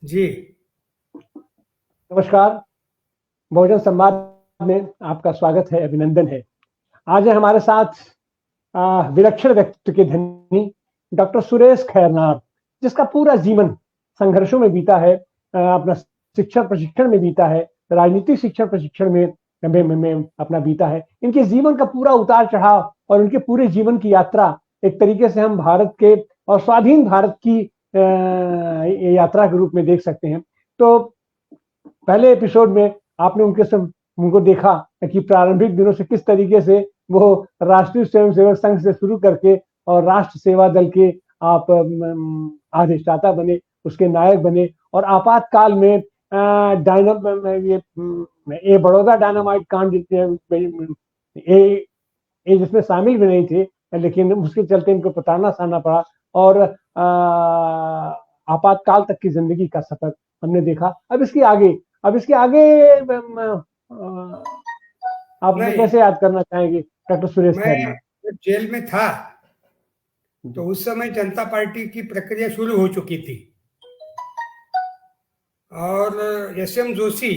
जी। नमस्कार। बहुजन संवाद में आपका स्वागत है, अभिनंदन है। आज है हमारे साथ विलक्षण व्यक्तित्व के धनी डॉक्टर सुरेश खैरनार, जिसका पूरा जीवन संघर्षों में बीता है, अपना शिक्षण प्रशिक्षण में बीता है, राजनीतिक शिक्षण प्रशिक्षण में अपना बीता है। इनके जीवन का पूरा उतार चढ़ाव और उनके पूरे जीवन की यात्रा एक तरीके से हम भारत के और स्वाधीन भारत की यात्रा के रूप में देख सकते हैं। तो पहले एपिसोड में आपने उनको देखा कि प्रारंभिक दिनों से किस तरीके से वो राष्ट्रीय स्वयंसेवक संघ से शुरू करके और राष्ट्र सेवा दल के आप अधिष्ठाता बने, उसके नायक बने और आपातकाल में ये बड़ौदा डायनामाइट कांड ये जिसमें शामिल भी नहीं थे, लेकिन उसके चलते इनको प्रताड़ना सहना पड़ा और आपातकाल तक की जिंदगी का सफर हमने देखा। अब इसके आगे आप नहीं, कैसे याद करना चाहेंगे डॉक्टर सुरेश मैं खैरनार? जब जेल में था तो उस समय जनता पार्टी की प्रक्रिया शुरू हो चुकी थी और एस.एम. जोशी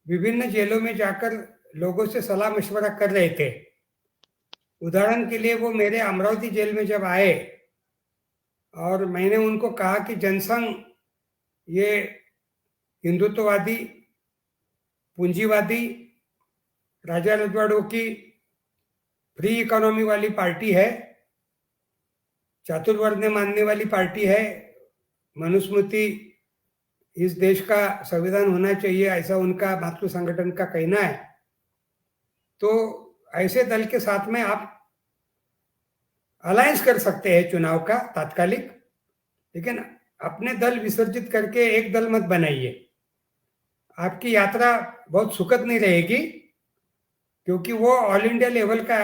विभिन्न जेलों में जाकर लोगों से सलाह मशवरा कर रहे थे। उदाहरण के लिए वो मेरे अमरावती जेल में जब आए और मैंने उनको कहा कि जनसंघ ये हिंदुत्ववादी, पूंजीवादी, राजा रजवाड़ों की फ्री इकोनॉमी वाली पार्टी है, चातुर्वर्ण मानने वाली पार्टी है, मनुस्मृति इस देश का संविधान होना चाहिए, ऐसा उनका मातृ संगठन का कहना है। तो ऐसे दल के साथ में आप अलायंस कर सकते हैं चुनाव का तात्कालिक, लेकिन अपने दल विसर्जित करके एक दल मत बनाइए। आपकी यात्रा बहुत सुखद नहीं रहेगी, क्योंकि वो ऑल इंडिया लेवल का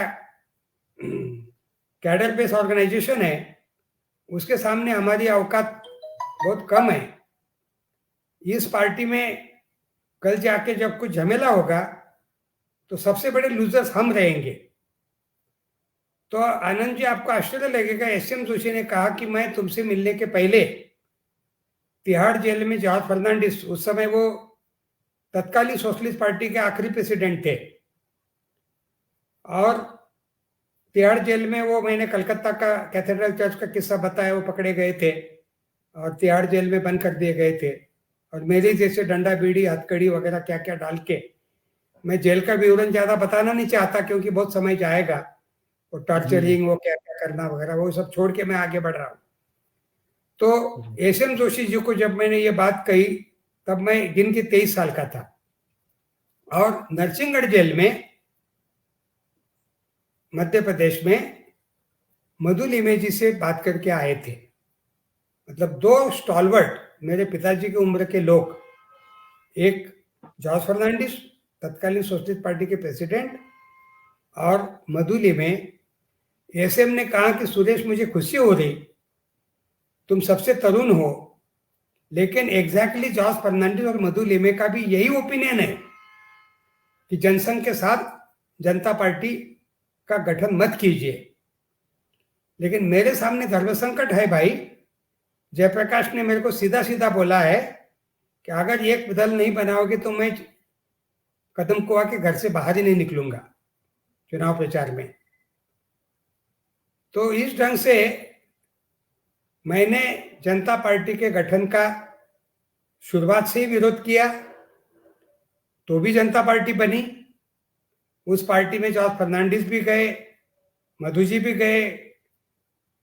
कैडर बेस ऑर्गेनाइजेशन है, उसके सामने हमारी औकात बहुत कम है। इस पार्टी में कल जाके जब कुछ झमेला होगा तो सबसे बड़े लूजर्स हम रहेंगे। तो आनंद जी, आपको आश्चर्य लगेगा, एस.एम. जोशी ने कहा कि मैं तुमसे मिलने के पहले तिहाड़ जेल में जॉर्ज फर्नांडिस, उस समय वो तत्कालीन सोशलिस्ट पार्टी के आखिरी प्रेसिडेंट थे, और तिहाड़ जेल में वो, मैंने कलकत्ता का कैथेड्रल चर्च का किस्सा बताया, वो पकड़े गए थे और तिहाड़ जेल में बंद कर दिए गए थे, और मेरे जैसे डंडा बीड़ी हथकड़ी वगैरह क्या क्या डाल के, मैं जेल का विवरण ज्यादा बताना नहीं चाहता क्योंकि बहुत समय जाएगा, वो टॉर्चरिंग, वो क्या क्या करना वगैरह, वो सब छोड़ के मैं आगे बढ़ रहा हूँ। तो एस.एम. जोशी जी को जब मैंने ये बात कही तब मैं गिनती 23 साल का था, और नरसिंहगढ़ जेल में मध्य प्रदेश में मधु लिमे जी से बात करके आए थे। मतलब दो स्टॉलवर्ट मेरे पिताजी की उम्र के लोग, एक जॉर्ज फर्नांडिस तत्कालीन सोशलिस्ट पार्टी के प्रेसिडेंट, और मधु लिमे। एस.एम. ने कहा कि सुरेश, मुझे खुशी हो रही, तुम सबसे तरुण हो, लेकिन एग्जैक्टली जॉर्ज फर्नांडिस और मधु लिमे का भी यही ओपिनियन है कि जनसंघ के साथ जनता पार्टी का गठन मत कीजिए। लेकिन मेरे सामने धर्म संकट है भाई। जयप्रकाश ने मेरे को सीधा सीधा बोला है कि अगर एक दल नहीं बनाओगे तो मैं कदम कुआ के घर से बाहर ही नहीं निकलूंगा चुनाव प्रचार में। तो इस ढंग से मैंने जनता पार्टी के गठन का शुरुआत से ही विरोध किया, तो भी जनता पार्टी बनी। उस पार्टी में जॉर्ज फर्नांडिस भी गए, मधु जी भी गए,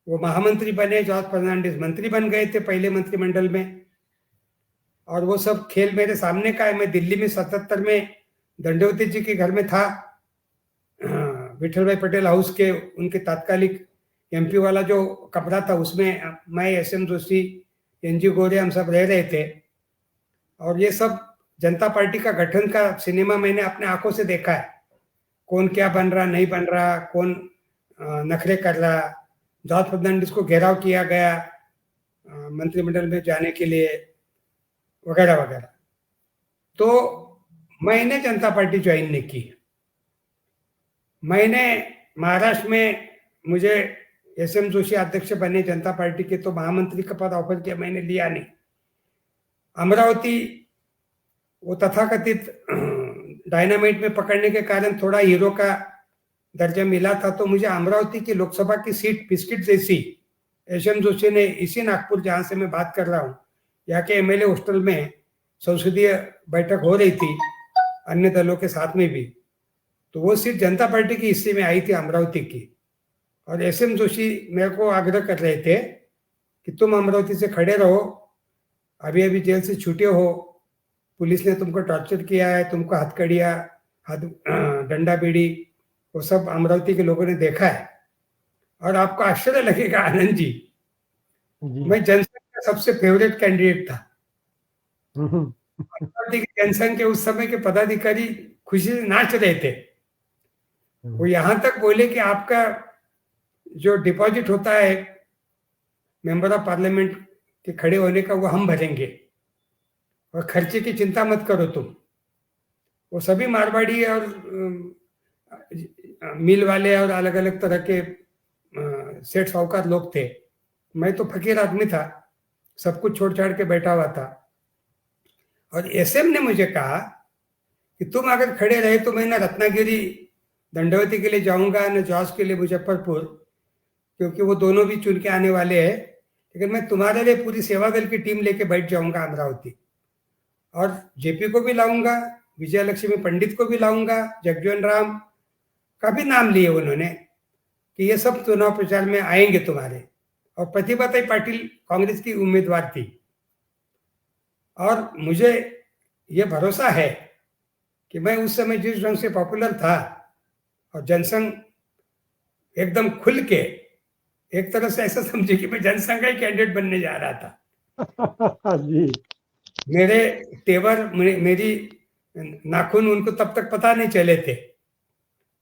वो महामंत्री बने, जॉर्ज फर्नांडिस मंत्री बन गए थे पहले मंत्रिमंडल में, और वो सब खेल मेरे सामने का है। मैं दिल्ली में 77 में दंडवती जी के घर में था, विठल भाई पटेल हाउस के उनके तात्कालिक एमपी वाला जो कमरा था, उसमें मैं, एस.एम. जोशी, एन.जी. गोरे, हम सब रह रहे थे, और ये सब जनता पार्टी का गठन का सिनेमा मैंने अपने आंखों से देखा है। कौन क्या बन रहा, नहीं बन रहा, कौन नखरे कर रहा, जॉर्ज फर्नांडिस को घेराव किया गया मंत्रिमंडल में जाने के लिए, वगैरह वगैरह। तो मैंने जनता पार्टी ज्वाइन नहीं की। मैंने महाराष्ट्र में, मुझे एस.एम. जोशी अध्यक्ष बने जनता पार्टी के, तो महामंत्री का पद ऑफर किया, मैंने लिया नहीं। अमरावती वो तथाकथित डायनामाइट में पकड़ने के कारण थोड़ा हीरो का दर्जा मिला था, तो मुझे अमरावती की लोकसभा की सीट बिस्किट जैसी एसएम जोशी ने इसी नागपुर जहां से मैं बात कर रहा हूँ, यहाँ के एमएलए हॉस्टल में संसदीय बैठक हो रही थी अन्य दलों के साथ में भी, तो वो सीट जनता पार्टी की हिस्से में आई थी अमरावती की। और एसएम जोशी मेरे को आग्रह कर रहे थे कि तुम अमरावती से खड़े रहो, अभी अभी जेल से छूटे हो, पुलिस ने तुमको टॉर्चर किया है, तुमको हथकड़िया, डंडा बीड़ी वो सब अमरावती के लोगों ने देखा है। और आपको आश्चर्य लगेगा आनंद जी, मैं जनसंघ का सबसे फेवरेट कैंडिडेट था। अमरावती के जनसंघ के उस समय के पदाधिकारी खुशी से नाच रहे थे। वो यहां तक बोले कि आपका जो डिपॉजिट होता है मेंबर ऑफ पार्लियामेंट के खड़े होने का वो हम भरेंगे, और खर्चे की चिंता मत करो तुम। वो सभी मारवाड़ी और मिल वाले और अलग अलग तरह के सेठ साहूकार लोग थे। मैं तो फकीर आदमी था, सब कुछ छोड़ छाड़ के बैठा हुआ था। और एसएम ने मुझे कहा कि तुम अगर खड़े रहे तो मैं ना रत्नागिरी दंडवती के लिए जाऊंगा, न जॉर्ज के लिए मुजफ्फरपुर, क्योंकि वो दोनों भी चुन के आने वाले हैं, लेकिन मैं तुम्हारे लिए पूरी सेवा दल की टीम लेके बैठ जाऊंगा अमरावती, और जेपी को भी लाऊंगा, विजय लक्ष्मी पंडित को भी लाऊंगा, जगजीवन राम का भी नाम लिए उन्होंने कि ये सब चुनाव प्रचार में आएंगे तुम्हारे। और प्रतिभाताई पाटिल कांग्रेस की उम्मीदवार थी, और मुझे ये भरोसा है कि मैं उस समय जिस ढंग से पॉपुलर था और जनसंघ एकदम खुल के, एक तरह से ऐसा समझे कि मैं जनसंघ का ही कैंडिडेट बनने जा रहा था। जी। मेरे तेवर, मेरी नाखून उनको तब तक पता नहीं चले थे,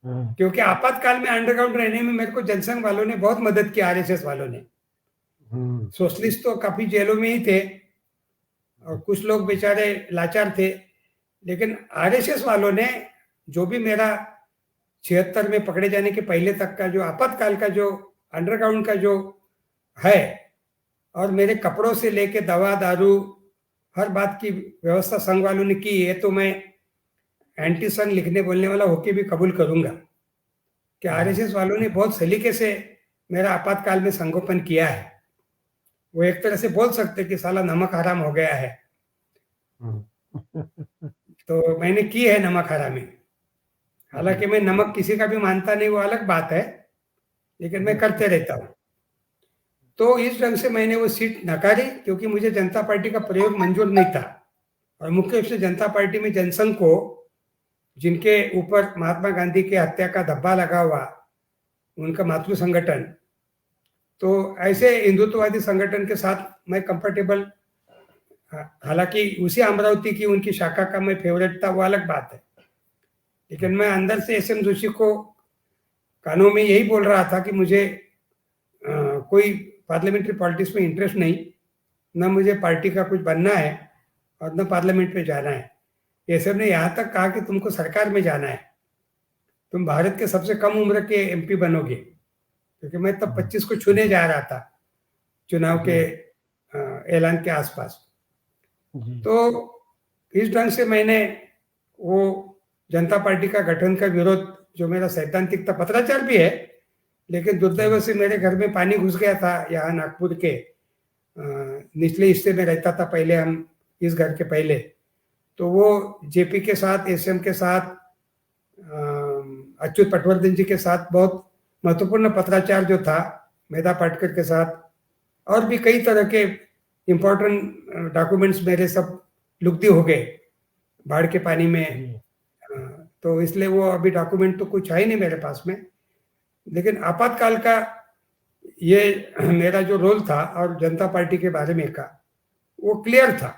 क्योंकि आपातकाल में अंडरग्राउंड रहने में मेरे को जनसंघ वालों ने बहुत मदद की, आरएसएस वालों ने। सोशलिस्ट तो काफी जेलों में ही थे और कुछ लोग बेचारे लाचार थे, लेकिन आरएसएस वालों ने जो भी मेरा 76 में पकड़े जाने के पहले तक का जो आपातकाल का जो अंडरग्राउंड का जो है, और मेरे कपड़ों से लेके दवा दारू हर बात की व्यवस्था संघ वालों ने की है, तो मैं एंटी संघ लिखने बोलने वाला होके भी कबूल करूंगा कि आरएसएस वालों ने बहुत सलीके से मेरा आपातकाल में संगोपन किया है। वो एक तरह से बोल सकते कि साला नमक हराम हो गया है, तो मैंने की है नमक हरामी। हालांकि मैं नमक किसी का भी मानता नहीं, वो अलग बात है, लेकिन मैं करते रहता हूँ। तो इस ढंग से मैंने वो सीट नकारी, क्योंकि मुझे जनता पार्टी का प्रयोग मंजूर नहीं था। और मुख्य रूप से जनता पार्टी में जनसंघ को, जिनके ऊपर महात्मा गांधी की हत्या का धब्बा लगा हुआ, उनका मातृ संगठन, तो ऐसे हिंदुत्ववादी संगठन के साथ मैं कंफर्टेबल, हालांकि उसी अमरावती की उनकी शाखा का मैं फेवरेट था, वो अलग बात है, लेकिन मैं अंदर से एसएम जोशी को कानों में यही बोल रहा था कि मुझे कोई पार्लियामेंट्री पॉलिटिक्स में इंटरेस्ट नहीं, न मुझे पार्टी का कुछ बनना है और न पार्लियामेंट में जाना है। एसएम ने यहाँ तक कहा कि तुमको सरकार में जाना है, तुम भारत के सबसे कम उम्र के एमपी बनोगे, क्योंकि मैं तब 25 को छूने जा रहा था चुनाव के ऐलान के आसपास। तो इस ढंग से मैंने वो जनता पार्टी का गठन का विरोध, जो मेरा सैद्धांतिक था, पत्राचार भी है, लेकिन दुर्दैव से मेरे घर में पानी घुस गया था। यहाँ नागपुर के निचले हिस्से में रहता था पहले, हम इस घर के पहले, तो वो जेपी के साथ, एसएम के साथ, अच्युत पटवर्धन जी के साथ बहुत महत्वपूर्ण पत्राचार जो था, मेधा पाटकर के साथ, और भी कई तरह के इम्पोर्टेंट डॉक्यूमेंट्स मेरे सब लुप्त हो गए बाढ़ के पानी में। तो इसलिए वो अभी डॉक्यूमेंट तो कुछ है नहीं मेरे पास में, लेकिन आपातकाल का ये मेरा जो रोल था और जनता पार्टी के बारे में का, वो क्लियर था।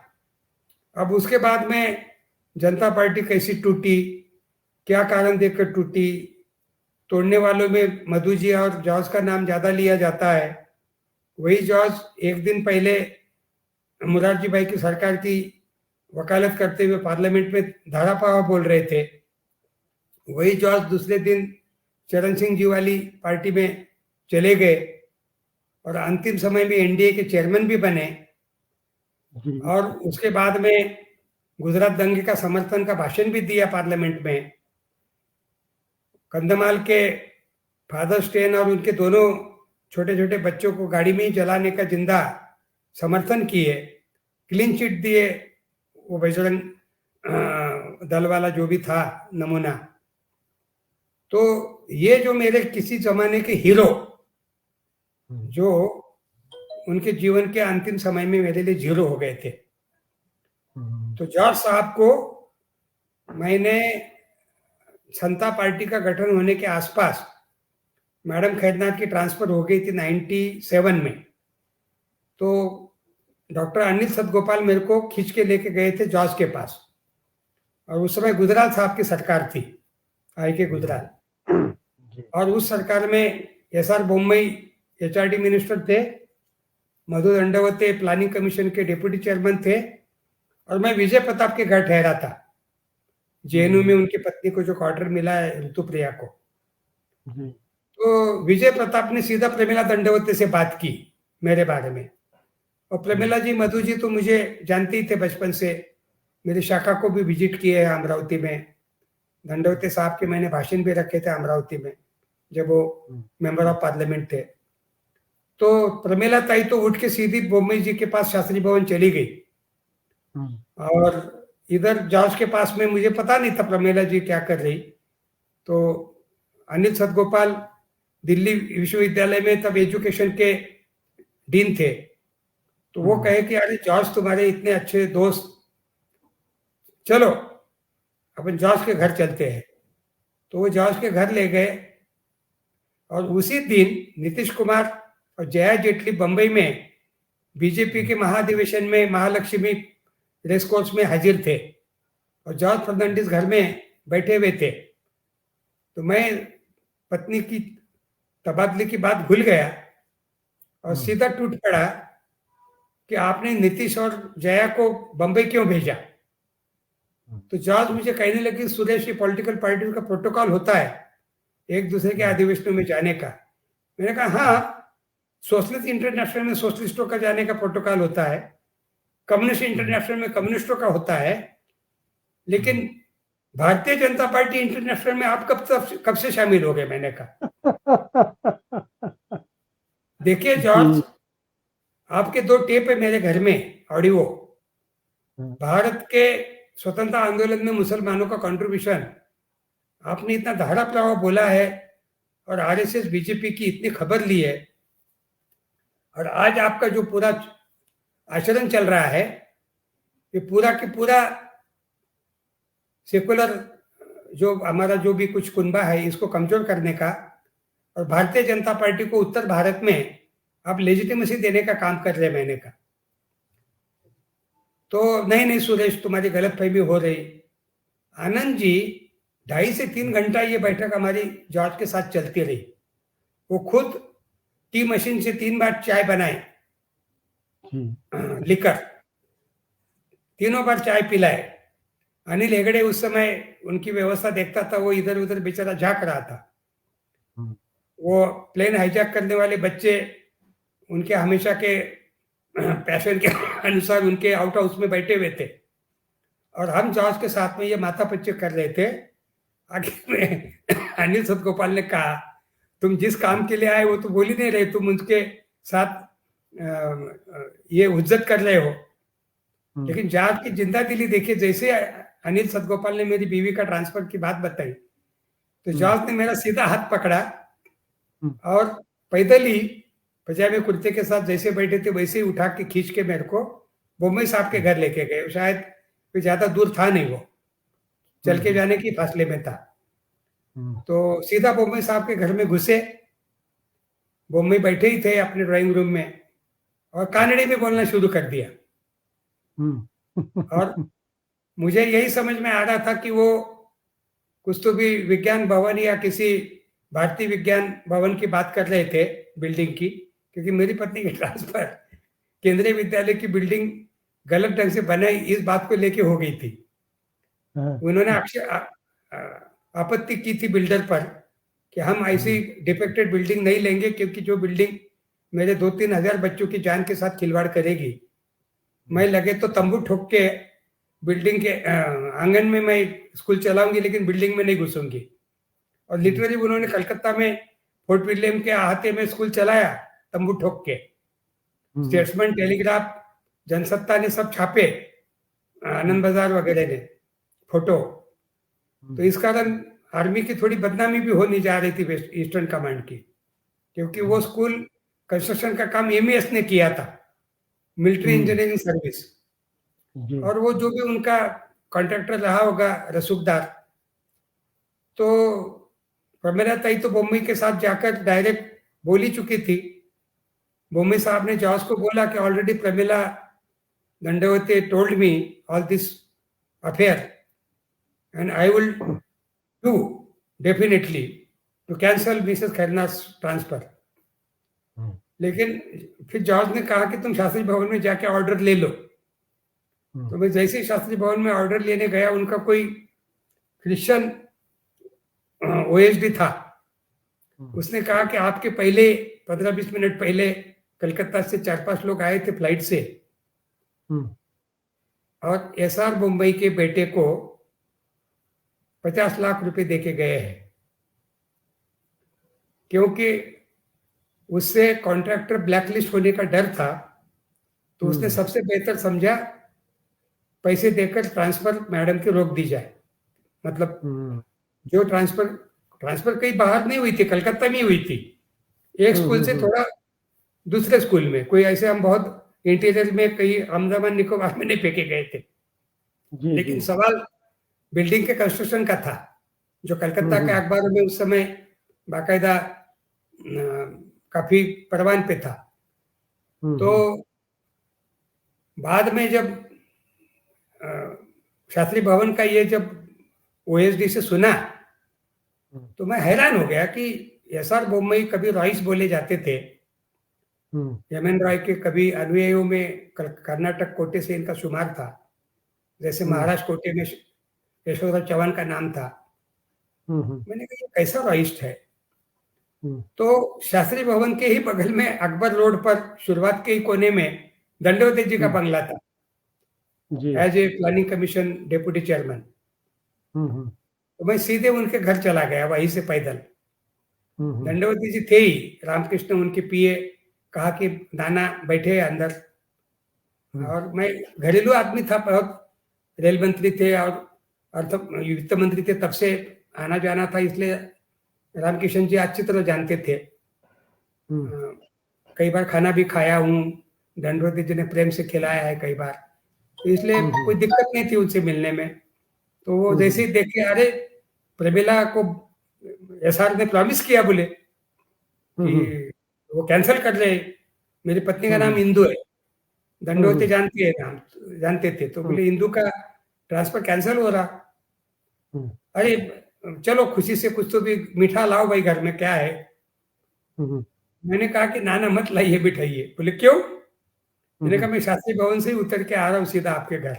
अब उसके बाद में जनता पार्टी कैसी टूटी, क्या कारण देकर टूटी, तोड़ने वालों में मधु जी और जॉर्ज का नाम ज्यादा लिया जाता है। वही जॉर्ज एक दिन पहले मुरारजी भाई की सरकार की वकालत करते हुए पार्लियामेंट में धारापावा बोल रहे थे। वही जॉर्ज दूसरे दिन चरण सिंह जी वाली पार्टी में चले गए और अंतिम समय में एनडीए के चेयरमैन भी बने। जी। और उसके बाद में गुजरात दंगे का समर्थन का भाषण भी दिया पार्लियामेंट में। कंधमाल के फादर स्टेन और उनके दोनों छोटे छोटे बच्चों को गाड़ी में ही जलाने का जिंदा समर्थन किए, क्लीन चिट दिए वो बजरंग दल वाला जो भी था नमूना। तो ये जो मेरे किसी जमाने के हीरो जो उनके जीवन के अंतिम समय में मेरे लिए जीरो हो गए थे, तो जॉर्ज साहब को मैंने जनता पार्टी का गठन होने के आसपास, मैडम खैरनाथ की ट्रांसफर हो गई थी 97 में, तो डॉक्टर अनिल सतगोपाल मेरे को खींच के लेके गए थे जॉर्ज के पास, और उस समय गुजराल साहब की सरकार थी, आई के गुजराल, और उस सरकार में एसआर बोम्मई एचआरडी मिनिस्टर थे, मधु दंडवते प्लानिंग कमीशन के डिप्टी चेयरमैन थे, और मैं विजय प्रताप के घर ठहरा था जेएनयू में। उनकी पत्नी को जो क्वार्टर मिला है ऋतुप्रिया को, तो विजय प्रताप ने सीधा प्रमिला दंडवते से बात की मेरे बारे में। और प्रमिला जी, मधु जी तो मुझे जानते ही थे बचपन से, मेरी शाखा को भी विजिट किए हैं अमरावती में। दंडवते साहब के मैंने भाषण भी रखे थे अमरावती में जब वो मेंबर ऑफ पार्लियामेंट थे। तो प्रमिला ताई तो उठ के सीधी बोम्मई जी के पास शास्त्री भवन चली गई, और इधर जॉर्ज के पास में मुझे पता नहीं था प्रमिला जी क्या कर रही। तो अनिल सतगोपाल दिल्ली विश्वविद्यालय में तब एजुकेशन के डीन थे, तो वो कहे कि अरे जॉर्ज तुम्हारे इतने अच्छे दोस्त, चलो अपन जॉर्ज के घर चलते हैं। तो वो जॉर्ज के घर ले गए, और उसी दिन नीतीश कुमार और जया जेटली बंबई में बीजेपी के महाधिवेशन में महालक्ष्मी रेस कोर्स में हाजिर थे, और जॉर्ज फर्नांडिस घर में बैठे हुए थे। तो मैं पत्नी की तबादले की बात भूल गया और सीधा टूट पड़ा कि आपने नीतीश और जया को बंबई क्यों भेजा। तो जॉर्ज मुझे कहने लगे, सुरेश, ये पॉलिटिकल पार्टी का प्रोटोकॉल होता है एक दूसरे के अधिवेशनों में जाने का। मैंने कहा हाँ, सोशलिस्ट इंटरनेशनल में सोशलिस्टों का जाने का प्रोटोकॉल होता है, कम्युनिस्ट इंटरनेशनल में कम्युनिस्टों का होता है, लेकिन भारतीय जनता पार्टी इंटरनेशनल में आप कब से शामिल हो गए। मैंने कहा देखिए जॉर्ज, आपके 2 टेप है मेरे घर में ऑडियो, भारत के स्वतंत्रता आंदोलन में मुसलमानों का कंट्रीब्यूशन आपने इतना धारा प्रवाह बोला है, और आरएसएस बीजेपी की इतनी खबर ली है, और आज आपका जो पूरा आचरण चल रहा है ये पूरा की पूरा सेकुलर जो हमारा जो भी कुछ कुनबा है इसको कमजोर करने का, और भारतीय जनता पार्टी को उत्तर भारत में आप लेजिटिमेसी देने का काम कर रहे हैं। मैंने कहा तो नहीं सुरेश, तुम्हारी गलतफहमी हो रही। आनंद जी 2.5 से 3 घंटा ये बैठक हमारी जॉर्ज के साथ चलती रही। वो खुद टी मशीन से 3 बार चाय बनाए, लिकर 3 बार चाय पिलाए। अनिल हेगड़े उस समय उनकी व्यवस्था देखता था, वो इधर उधर बेचारा झांक रहा था। वो प्लेन हाईजैक करने वाले बच्चे उनके हमेशा के पैशन के अनुसार उनके आउट हाउस में बैठे हुए थे, और हम जॉर्ज के साथ में ये माथा पच्ची कर रहे थे। आखिर में अनिल सतगोपाल ने कहा, तुम जिस काम के लिए आए वो तो बोल ही नहीं रहे, तुम उनके साथ ये हुज्जत कर रहे हो। लेकिन जॉर्ज की जिंदा दिली देखिए, जैसे अनिल सतगोपाल ने मेरी बीवी का ट्रांसफर की बात बताई तो जॉर्ज ने मेरा सीधा हाथ पकड़ा और पैदल ही पजामे कुर्ते के साथ जैसे बैठे थे वैसे ही उठा के खींच के मेरे को बोम्मई साहब के घर लेके गए। शायद कोई ज्यादा दूर था नहीं, वो चल के जाने की फासले में था। तो सीधा बोम्मई साहब के घर में घुसे, बोम्मई बैठे ही थे अपने ड्राइंग रूम में, और कानड़ी में बोलना शुरू कर दिया। और मुझे यही समझ में आ रहा था कि वो कुछ तो भी विज्ञान भवन या किसी भारतीय विज्ञान भवन की बात कर रहे थे, बिल्डिंग की, क्योंकि मेरी पत्नी की ट्रांसफर केंद्रीय विद्यालय की बिल्डिंग गलत ढंग से बनाई इस बात को लेके हो गई थी। उन्होंने आपत्ति की थी बिल्डर पर कि हम ऐसी डिफेक्टेड बिल्डिंग नहीं लेंगे, क्योंकि जो बिल्डिंग मेरे 2-3 हजार बच्चों की जान के साथ खिलवाड़ करेगी मैं लगे तो तंबू ठोक के बिल्डिंग के आंगन में मैं स्कूल चलाऊंगी, लेकिन बिल्डिंग में नहीं घुसूंगी। और लिटरली उन्होंने कलकत्ता में फोर्ट विलियम के अहाते में स्कूल चलाया तंबू ठोक के। स्टेट्समैन, टेलीग्राफ, जनसत्ता ने सब छापे, आनंद बाजार वगैरह ने फोटो। तो इस कारण आर्मी की थोड़ी बदनामी भी होने जा रही थी वेस्ट ईस्टर्न कमांड की, क्योंकि वो स्कूल कंस्ट्रक्शन का काम एमईएस ने किया था, मिलिट्री इंजीनियरिंग सर्विस। और वो जो भी उनका कॉन्ट्रैक्टर रहा होगा रसूखदार, तो प्रमिला ताई तो बम्बई के साथ जाकर डायरेक्ट बोल ही चुकी थी। बम्बई साहब ने जॉर्ज को बोला कि already Pramila Dandavate told me all this affair and I will do definitely to cancel Mrs Khairnas transfer. लेकिन फिर जॉर्ज ने कहा कि तुम शास्त्री भवन में जाके ऑर्डर ले लो। तो मैं जैसे ही शास्त्री भवन में ऑर्डर लेने गया, उनका कोई क्रिश्चियन ओएसडी था, उसने कहा कि आपके पहले 15-20 मिनट पहले कलकत्ता से 4-5 लोग आए थे फ्लाइट से, और एसआर मुंबई के बेटे को 50 लाख रुपए देके गए हैं, क्योंकि उससे कॉन्ट्रैक्टर ब्लैकलिस्ट होने का डर था। तो उसने सबसे बेहतर समझा पैसे देकर ट्रांसफर मैडम की रोक दी जाए। मतलब जो ट्रांसफर कहीं बाहर नहीं हुई थी, कलकत्ता में हुई थी, एक स्कूल से थोड़ा दूसरे स्कूल में। कोई ऐसे हम बहुत इंटीरियर में कहीं अंडमान निकोबार में नहीं फेंके गए थे। लेकिन सवाल बिल्डिंग के कंस्ट्रक्शन का था, जो कलकत्ता के अखबारों में उस समय बाकायदा काफी परवान पे था। तो बाद में जब शास्त्री भवन का ये जब ओएसडी से सुना, तो मैं हैरान हो गया कि एसआर मुंबई कभी रॉइस बोले जाते थे, एमएन रॉय के कभी अनुयायियों में कर्नाटक कोटे से इनका शुमार था, जैसे महाराष्ट्र कोटे में यशोधर चौहान का नाम था। मैंने कहा ये कैसा रॉइस्ट है। तो शास्त्री भवन के ही बगल में अकबर रोड पर शुरुआत के ही कोने में दंडवते जी का बंगला था, as a planning commission deputy chairman. तो मैं सीधे उनके घर चला गया, वहीं से पैदल। दंडवती जी थे ही, रामकृष्ण उनके पीए, कहा कि नाना बैठे अंदर। और मैं घरेलू आदमी था, बहुत रेल मंत्री थे और वित्त मंत्री थे, तब से आना जाना था, इसलिए रामकृष्ण जी अच्छी तरह जानते थे। कई बार खाना भी खाया हूँ, दंडवती जी ने प्रेम से खिलाया है कई बार, तो इसलिए कोई दिक्कत नहीं थी उनसे मिलने में। तो वो जैसे ही देखे, अरे प्रमिला को एसआर ने प्रॉमिस किया बोले कि वो कैंसिल कर रहे, मेरी पत्नी का नाम इंदू है, दंडवती जानते थे। तो बोले इंदू का ट्रांसफर कैंसिल हो रहा। अरे चलो खुशी से कुछ तो भी मीठा लाओ भाई, घर में क्या है। मैंने कहा कि नाना मत लाइए, बिठाइए। बोले क्यों? मैंने कहा मैं शास्त्री भवन से ही उतर के आ रहा हूँ सीधा आपके घर।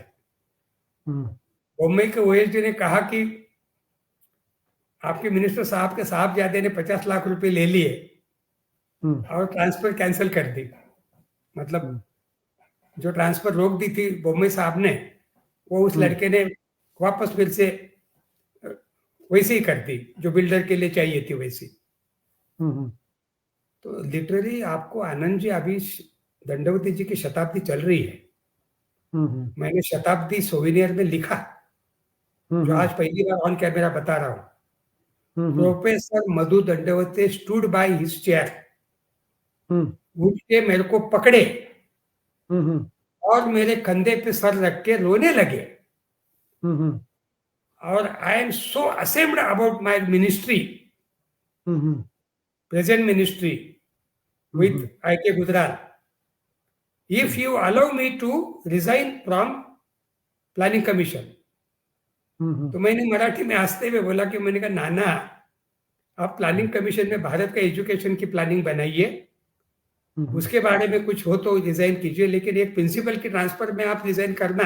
मुंबई के ओएसडी ने कहा कि आपके मिनिस्टर साहब के साहबजादे ने 50 लाख रुपए ले लिए और ट्रांसफर कैंसिल कर दी। मतलब जो ट्रांसफर रोक दी थी मुंबई साहब ने, वो उस लड़के ने वापस फिर से वैसे ही कर दी, जो बिल्डर के लिए चाहिए थी वैसी। तो लिटरली आपको आनंद जी, अभी दंडवती जी की शताब्दी चल रही है। मैंने शताब्दी सोविनियर में लिखा, जो आज पहली बार ऑन कैमरा बता रहा हूँ। Professor Madhu Dandavate stood by his chair, उठ के मेरे को पकड़े और मेरे कंधे पे सर रख के रोने लगे। और I am so ashamed about my ministry, present ministry with I K. Gujral, if you allow me to resign from planning commission. तो मैंने मराठी में हंसते हुए बोला कि मैंने कहा नाना, आप प्लानिंग कमीशन में भारत का एजुकेशन की प्लानिंग बनाइए, उसके बारे में कुछ हो तो रिजाइन कीजिए, लेकिन एक प्रिंसिपल के ट्रांसफर में आप रिजाइन करना,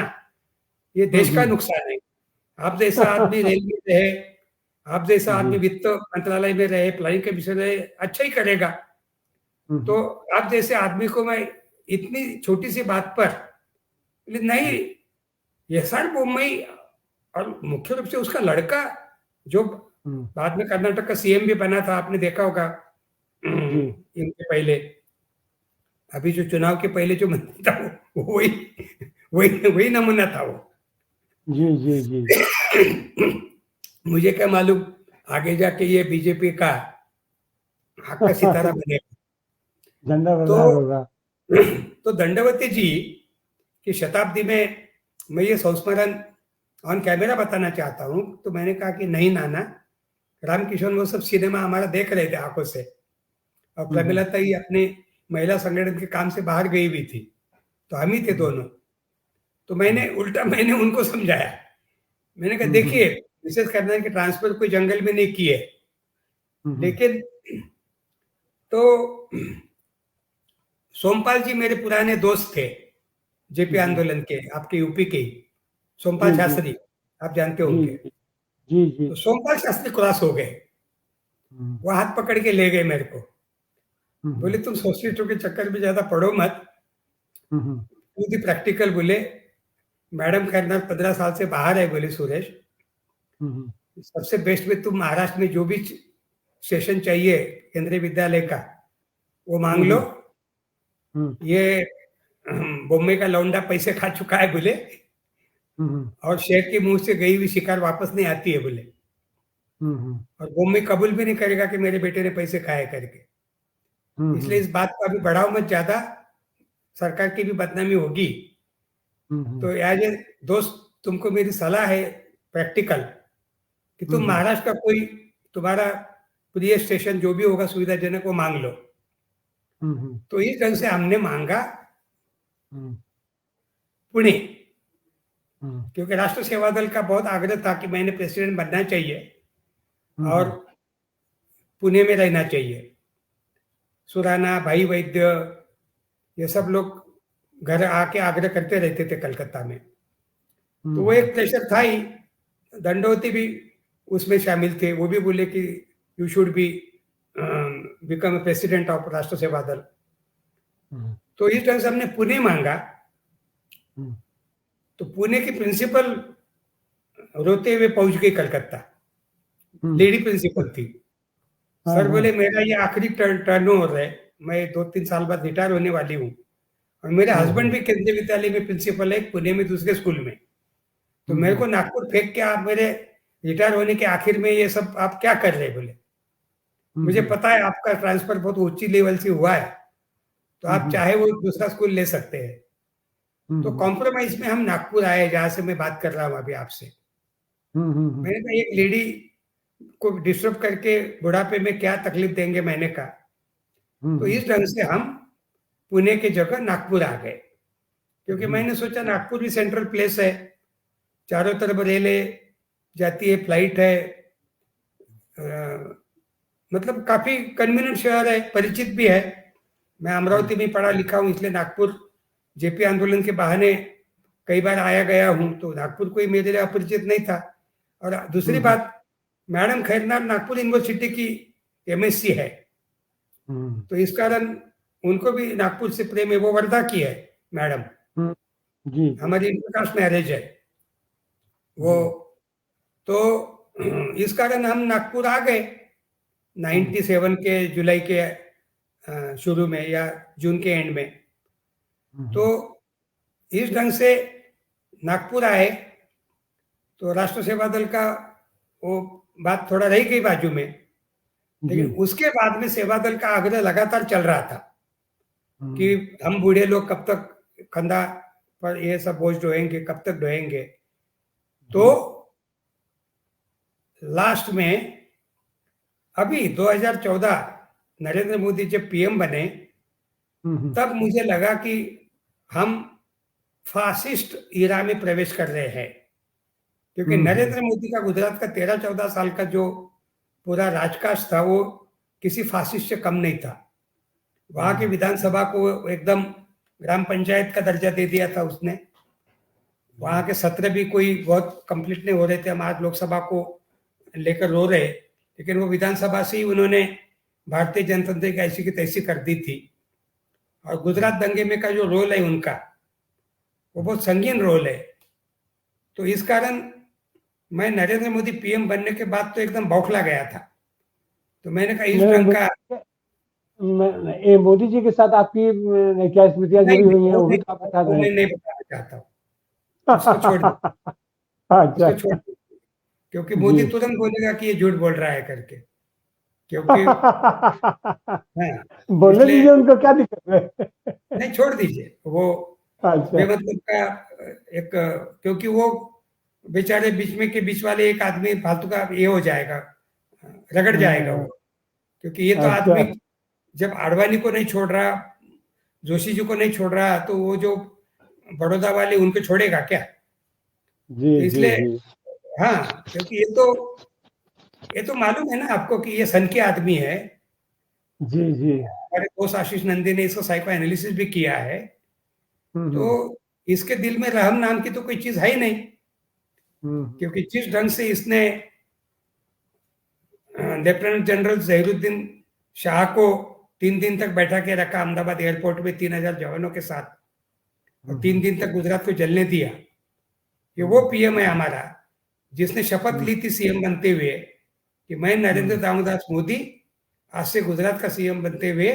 ये देश का नुकसान है। आप जैसा आदमी रेल में रहे, आप जैसा आदमी वित्त मंत्रालय में रहे, प्लानिंग कमीशन रहे, अच्छा ही करेगा। तो आप जैसे आदमी को मैं इतनी छोटी सी बात पर बोले नहीं, एसआर बोम्मई और मुख्य रूप से उसका लड़का जो बाद में कर्नाटक का सीएम भी बना था, आपने देखा होगा जी इनके पहले, अभी जो चुनाव के पहले जो मंत्री था वो वही वही वही नमूना था वो। जी जी जी मुझे क्या मालूम आगे जाके ये बीजेपी का हक का सितारा बनेगा। झंडा तो बाजार होगा। तो दंडवती जी की शताब्दी में मैं ये संस्मरण ऑन कैमरा बताना चाहता हूँ। तो मैंने कहा कि नहीं नाना, रामकिशोर वो सब सिनेमा हमारा देख रहे थे आंखों से, और प्रमिलता ही अपने महिला संगठन के काम से बाहर गई हुई थी, तो हम ही थे दोनों। तो मैंने उल्टा मैंने उनको समझाया, मैंने कहा देखिए मिसेस करनाल के ट्रांसफर कोई जंगल में नहीं किए, लेकिन तो सोमपाल जी मेरे पुराने दोस्त थे जेपी आंदोलन के, आपके यूपी के ही सोमपाल शास्त्री, आप जानते होंगे। जी जी तो सोमपाल शास्त्री क्रॉस हो गए, वो हाथ पकड़ के ले गए मेरे को, बोले तुम सोसाइटी के चक्कर में ज्यादा पढ़ो मत, टू दी प्रैक्टिकल। बोले मैडम करनाल 15 साल से बाहर है, बोले सुरेश सबसे बेस्ट में तुम महाराष्ट्र में जो भी सेशन चाहिए केंद्रीय विद्यालय का वो मांग लो, ये बॉम्बे का लौंडा पैसे खा चुका है बोले, और शेर के मुंह से गई हुई शिकार वापस नहीं आती है बोले, और बॉम्बे कबूल भी नहीं करेगा कि मेरे बेटे ने पैसे खाए करके। इसलिए इस बात को अभी बढ़ाओ मत ज्यादा, सरकार की भी बदनामी होगी। तो एज ए दोस्त तुमको मेरी सलाह है प्रैक्टिकल, कि तुम महाराष्ट्र का कोई तुम्हारा प्रिय स्टेशन जो भी होगा सुविधाजनक वो मांग लो। तो इस ढंग से हमने मांगा पुणे, क्योंकि राष्ट्र सेवा दल का बहुत आग्रह था कि मैंने प्रेसिडेंट बनना चाहिए और पुणे में रहना चाहिए। सुराना, भाई वैद्य, ये सब लोग घर आके आग्रह करते रहते थे कलकत्ता में, तो वो एक प्रेशर था ही। दंडवती भी उसमें शामिल थे, वो भी बोले कि you should be become president of राष्ट्र सेवा दल। तो इस ढंग से हमने पुणे मांगा। तो पुणे की प्रिंसिपल रोते हुए पहुंच गई कलकत्ता, लेडी प्रिंसिपल थी। सर बोले मेरा ये आखिरी टर्न ओवर है, मैं 2-3 साल बाद रिटायर होने वाली हूँ, और मेरे हस्बैंड भी केंद्रीय विद्यालय में प्रिंसिपल है पुणे में दूसरे स्कूल में, तो मेरे को नागपुर फेंक के आप मेरे रिटायर होने के आखिर में ये सब आप क्या कर रहे? बोले मुझे पता है आपका ट्रांसफर बहुत ऊंची लेवल से हुआ है, तो आप चाहे वो दूसरा स्कूल ले सकते हैं। तो कॉम्प्रोमाइज में हम नागपुर आए, जहां से मैं बात कर रहा हूँ अभी आपसे। मैंने कहा एक लेडी को डिस्टर्ब करके बुढ़ापे में क्या तकलीफ देंगे, मैंने कहा। तो इस ढंग से हम पुणे के जगह नागपुर आ गए, क्योंकि मैंने सोचा नागपुर भी सेंट्रल प्लेस है, चारों तरफ रेलें जाती है, फ्लाइट है, मतलब काफी कन्वीनियंट शहर है, परिचित भी है। मैं अमरावती में पढ़ा लिखा हूँ, इसलिए नागपुर जेपी आंदोलन के बहाने कई बार आया गया हूँ, तो नागपुर कोई मेरे लिए अपरिचित नहीं था। और दूसरी बात, मैडम खैरनार नागपुर यूनिवर्सिटी की एमएससी है, तो इस कारण उनको भी नागपुर से प्रेम है, वो वर्धा की है मैडम जी, हमारी इंटरकास्ट मैरिज है वो। तो इस कारण हम नागपुर आ गए 97 के जुलाई के शुरू में या जून के एंड में। तो इस ढंग से नागपुर आए, तो राष्ट्र सेवा दल का वो बात थोड़ा रह गई बाजू में, लेकिन उसके बाद में सेवा दल का आग्रह लगातार चल रहा था कि हम बूढ़े लोग कब तक कंधा पर ये सब बोझ ढोएंगे, कब तक ढोएंगे। तो लास्ट में अभी 2014 नरेंद्र मोदी जब पीएम बने, तब मुझे लगा कि हम फासिस्ट इरा में प्रवेश कर रहे हैं, क्योंकि नरेंद्र मोदी का गुजरात का 13-14 साल का जो पूरा राजकाज था वो किसी फासिस्ट से कम नहीं था। वहां की विधानसभा को एकदम ग्राम पंचायत का दर्जा दे दिया था उसने। वहां के सत्र भी कोई बहुत कंप्लीट नहीं हो रहे थे, हम आज लोकसभा को लेकर रो रहे, लेकिन वो विधानसभा से ही उन्होंने भारतीय जनतंत्र की ऐसी की तैसी कर दी थी। और गुजरात दंगे में का जो रोल है उनका, वो बहुत संगीन रोल है। तो इस कारण मैं नरेंद्र मोदी पीएम बनने के बाद तो एकदम बौखला गया था। तो मैंने कहा इस ढंग का मोदी जी के साथ आपकी क्या स्मृतियां नहीं, जुड़ी हुई हैं, वो वो भी नहीं, तो आप बता वो दें। मैं नहीं बताना चाहता हूँ। उसको छोड़ दो, अच्छा। उसको छोड़ दो, क्योंकि जी। मोदी तुरंत बोलेगा कि ये झूठ बोल रहा है करके, क्योंकि हाँ, बोलने इसलिए दीजिए उनको, क्या दिक्कत है। नहीं, छोड़ दीजिए वो अच्छा। बेमतलब का एक, क्योंकि वो बेचारे बीच में के बीच वाले एक आदमी फालतू का ये हो जाएगा, रगड़ जाएगा वो। क्योंकि ये तो अच्छा। आदमी जब आडवाणी को नहीं छोड़ रहा, जोशी जी को नहीं छोड़ रहा, तो वो जो बड़ौदा वाले उनको छोड़ेगा क्या? जी तो जी इसलिए जी हाँ, क्योंकि ये तो मालूम है ना आपको कि ये सन के आदमी है। जी जी। हमारे दोस्त आशीष नंदी ने इसको साइको एनालिसिस भी किया है। तो हम्म इसके दिल में रहम नाम की तो कोई चीज है ही नहीं, हम्म क्योंकि जिस ढंग से इसने लेफ्टिनेंट जनरल जहीरुद्दीन शाह को 3 दिन तक बैठा के रखा अहमदाबाद एयरपोर्ट में 3,000 जवानों के साथ, और 3 दिन तक गुजरात को जलने दिया। ये वो पीएम है हमारा जिसने शपथ ली थी सीएम बनते हुए कि मैं नरेंद्र दामोदास मोदी आज से गुजरात का सीएम बनते हुए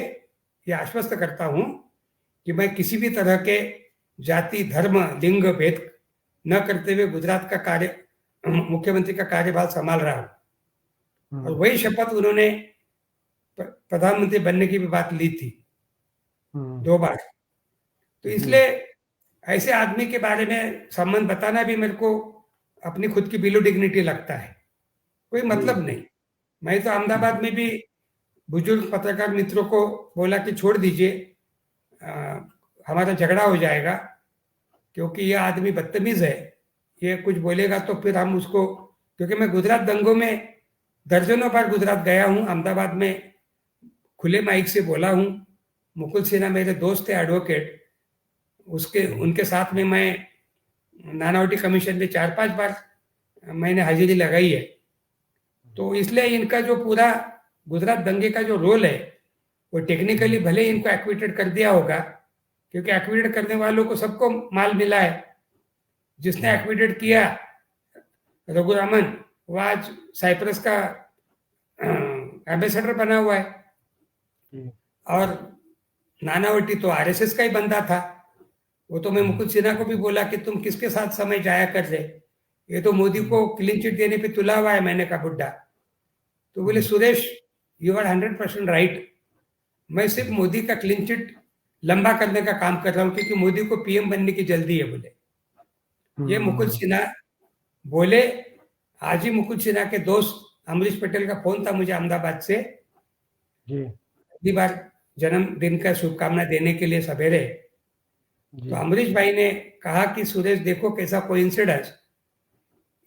ये आश्वस्त करता हूं कि मैं किसी भी तरह के जाति, धर्म, लिंग भेद न करते हुए गुजरात का कार्य, मुख्यमंत्री का कार्यभार संभाल रहा हूं। और वही शपथ उन्होंने प्रधानमंत्री बनने की भी बात ली थी 2 बार। तो इसलिए ऐसे आदमी के बारे में संबंध बताना भी मेरे को अपनी खुद की बिलो डिग्निटी लगता है, कोई मतलब नहीं। मैं तो अहमदाबाद में भी बुजुर्ग पत्रकार मित्रों को बोला कि छोड़ दीजिए, हमारा झगड़ा हो जाएगा, क्योंकि यह आदमी बदतमीज है। ये कुछ बोलेगा तो फिर हम उसको, क्योंकि मैं गुजरात दंगों में दर्जनों बार गुजरात गया हूं, अहमदाबाद में खुले माइक से बोला हूं। मुकुल सिन्हा मेरे दोस्त थे एडवोकेट, उसके उनके साथ में मैं नानावटी कमीशन में 4-5 बार मैंने हाजिरी लगाई है। तो इसलिए इनका जो पूरा गुजरात दंगे का जो रोल है, वो टेक्निकली भले इनको एक्विटेड कर दिया होगा, क्योंकि एक्विटेड करने वालों को सबको माल मिला है। जिसने एक्विटेड किया रघुरामन, वो आज साइप्रस का एम्बेसडर बना हुआ है। और नानावटी तो आरएसएस का ही बंदा था। वो तो मैं मुकुल सिन्हा को भी बोला कि तुम किसके साथ समय जाया कर रहे, ये तो मोदी को क्लीन चिट देने पे तुला हुआ है। मैंने कहा बुड्ढा, तो बोले सुरेश यू आर 100% राइट, मैं सिर्फ मोदी का क्लीन चिट लंबा करने का काम कर रहा हूं, क्योंकि मोदी को पीएम बनने की जल्दी है। बोले ये मुकुल सिन्हा बोले। आज ही मुकुल सिन्हा के दोस्त अमरीश पटेल का फोन था मुझे अहमदाबाद से, पहली बार जन्मदिन का शुभकामना देने के लिए सवेरे। तो अमरीश भाई ने कहा कि सुरेश देखो कैसा कोइंसिडेंस,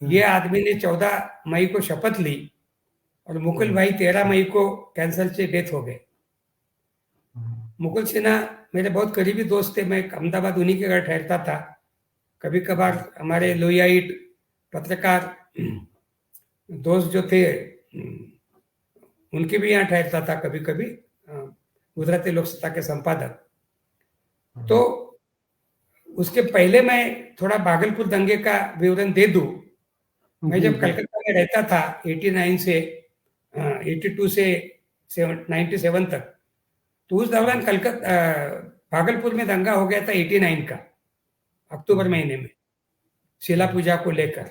ये आदमी ने 14 मई को शपथ ली और मुकुल भाई 13 मई को कैंसर से डेथ हो गए। मुकुल सिन्हा मेरे बहुत करीबी दोस्त थे, मैं अहमदाबाद उन्हीं के घर ठहरता था। कभी कभार हमारे लोहियाइट पत्रकार दोस्त जो थे उनके भी यहाँ ठहरता था कभी कभी, गुजराती लोक सत्ता के संपादक। तो उसके पहले मैं थोड़ा भागलपुर दंगे का विवरण दे दूं। मैं जब कलकत्ता में रहता था 89 से 82 से 97 तक, तो उस दौरान भागलपुर में दंगा हो गया था 89 का अक्टूबर महीने में, शिला पूजा को लेकर।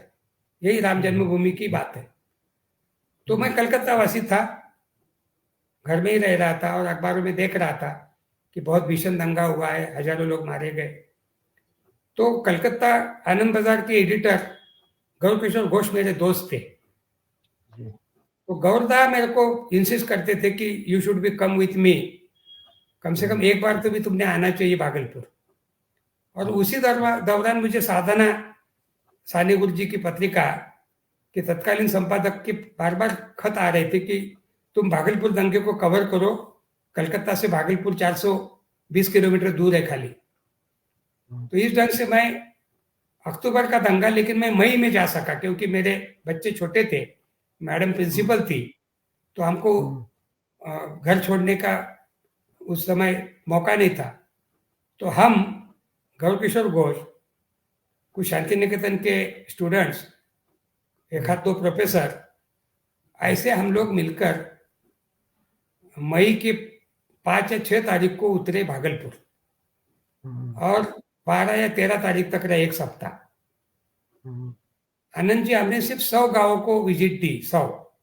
यही राम जन्मभूमि की बात है। तो मैं कलकत्ता वासी था, घर में ही रह रहा था और अखबारों में देख रहा था कि बहुत भीषण दंगा हुआ है, हजारों लोग मारे गए। तो कलकत्ता आनंद बाजार के एडिटर गौर किशोर घोष मेरे दोस्त थे। तो गौरदा मेरे को इंसिस्ट करते थे कि you should be come with me, कम से कम एक बार तो भी तुमने आना चाहिए भागलपुर। और उसी दौरान मुझे साधना सानी गुरु जी की पत्रिका के तत्कालीन संपादक के बार बार खत आ रहे थे कि तुम भागलपुर दंगे को कवर करो, कलकत्ता से भागलपुर 420 किलोमीटर दूर है खाली। तो इस ढंग से मैं अक्टूबर का दंगा, लेकिन मैं मई में जा सका क्योंकि मेरे बच्चे छोटे थे, मैडम प्रिंसिपल थी, तो हमको घर छोड़ने का उस समय मौका नहीं था। तो हम गौर किशोर घोष कुछ शांति निकेतन के स्टूडेंट्स, एक आध दो प्रोफेसर, ऐसे हम लोग मिलकर मई के 5 या 6 तारीख को उतरे भागलपुर और 12 या 13 तारीख तक रहे, एक सप्ताह। आनंद जी, हमने सिर्फ 100 गांवों को विजिट दी, 100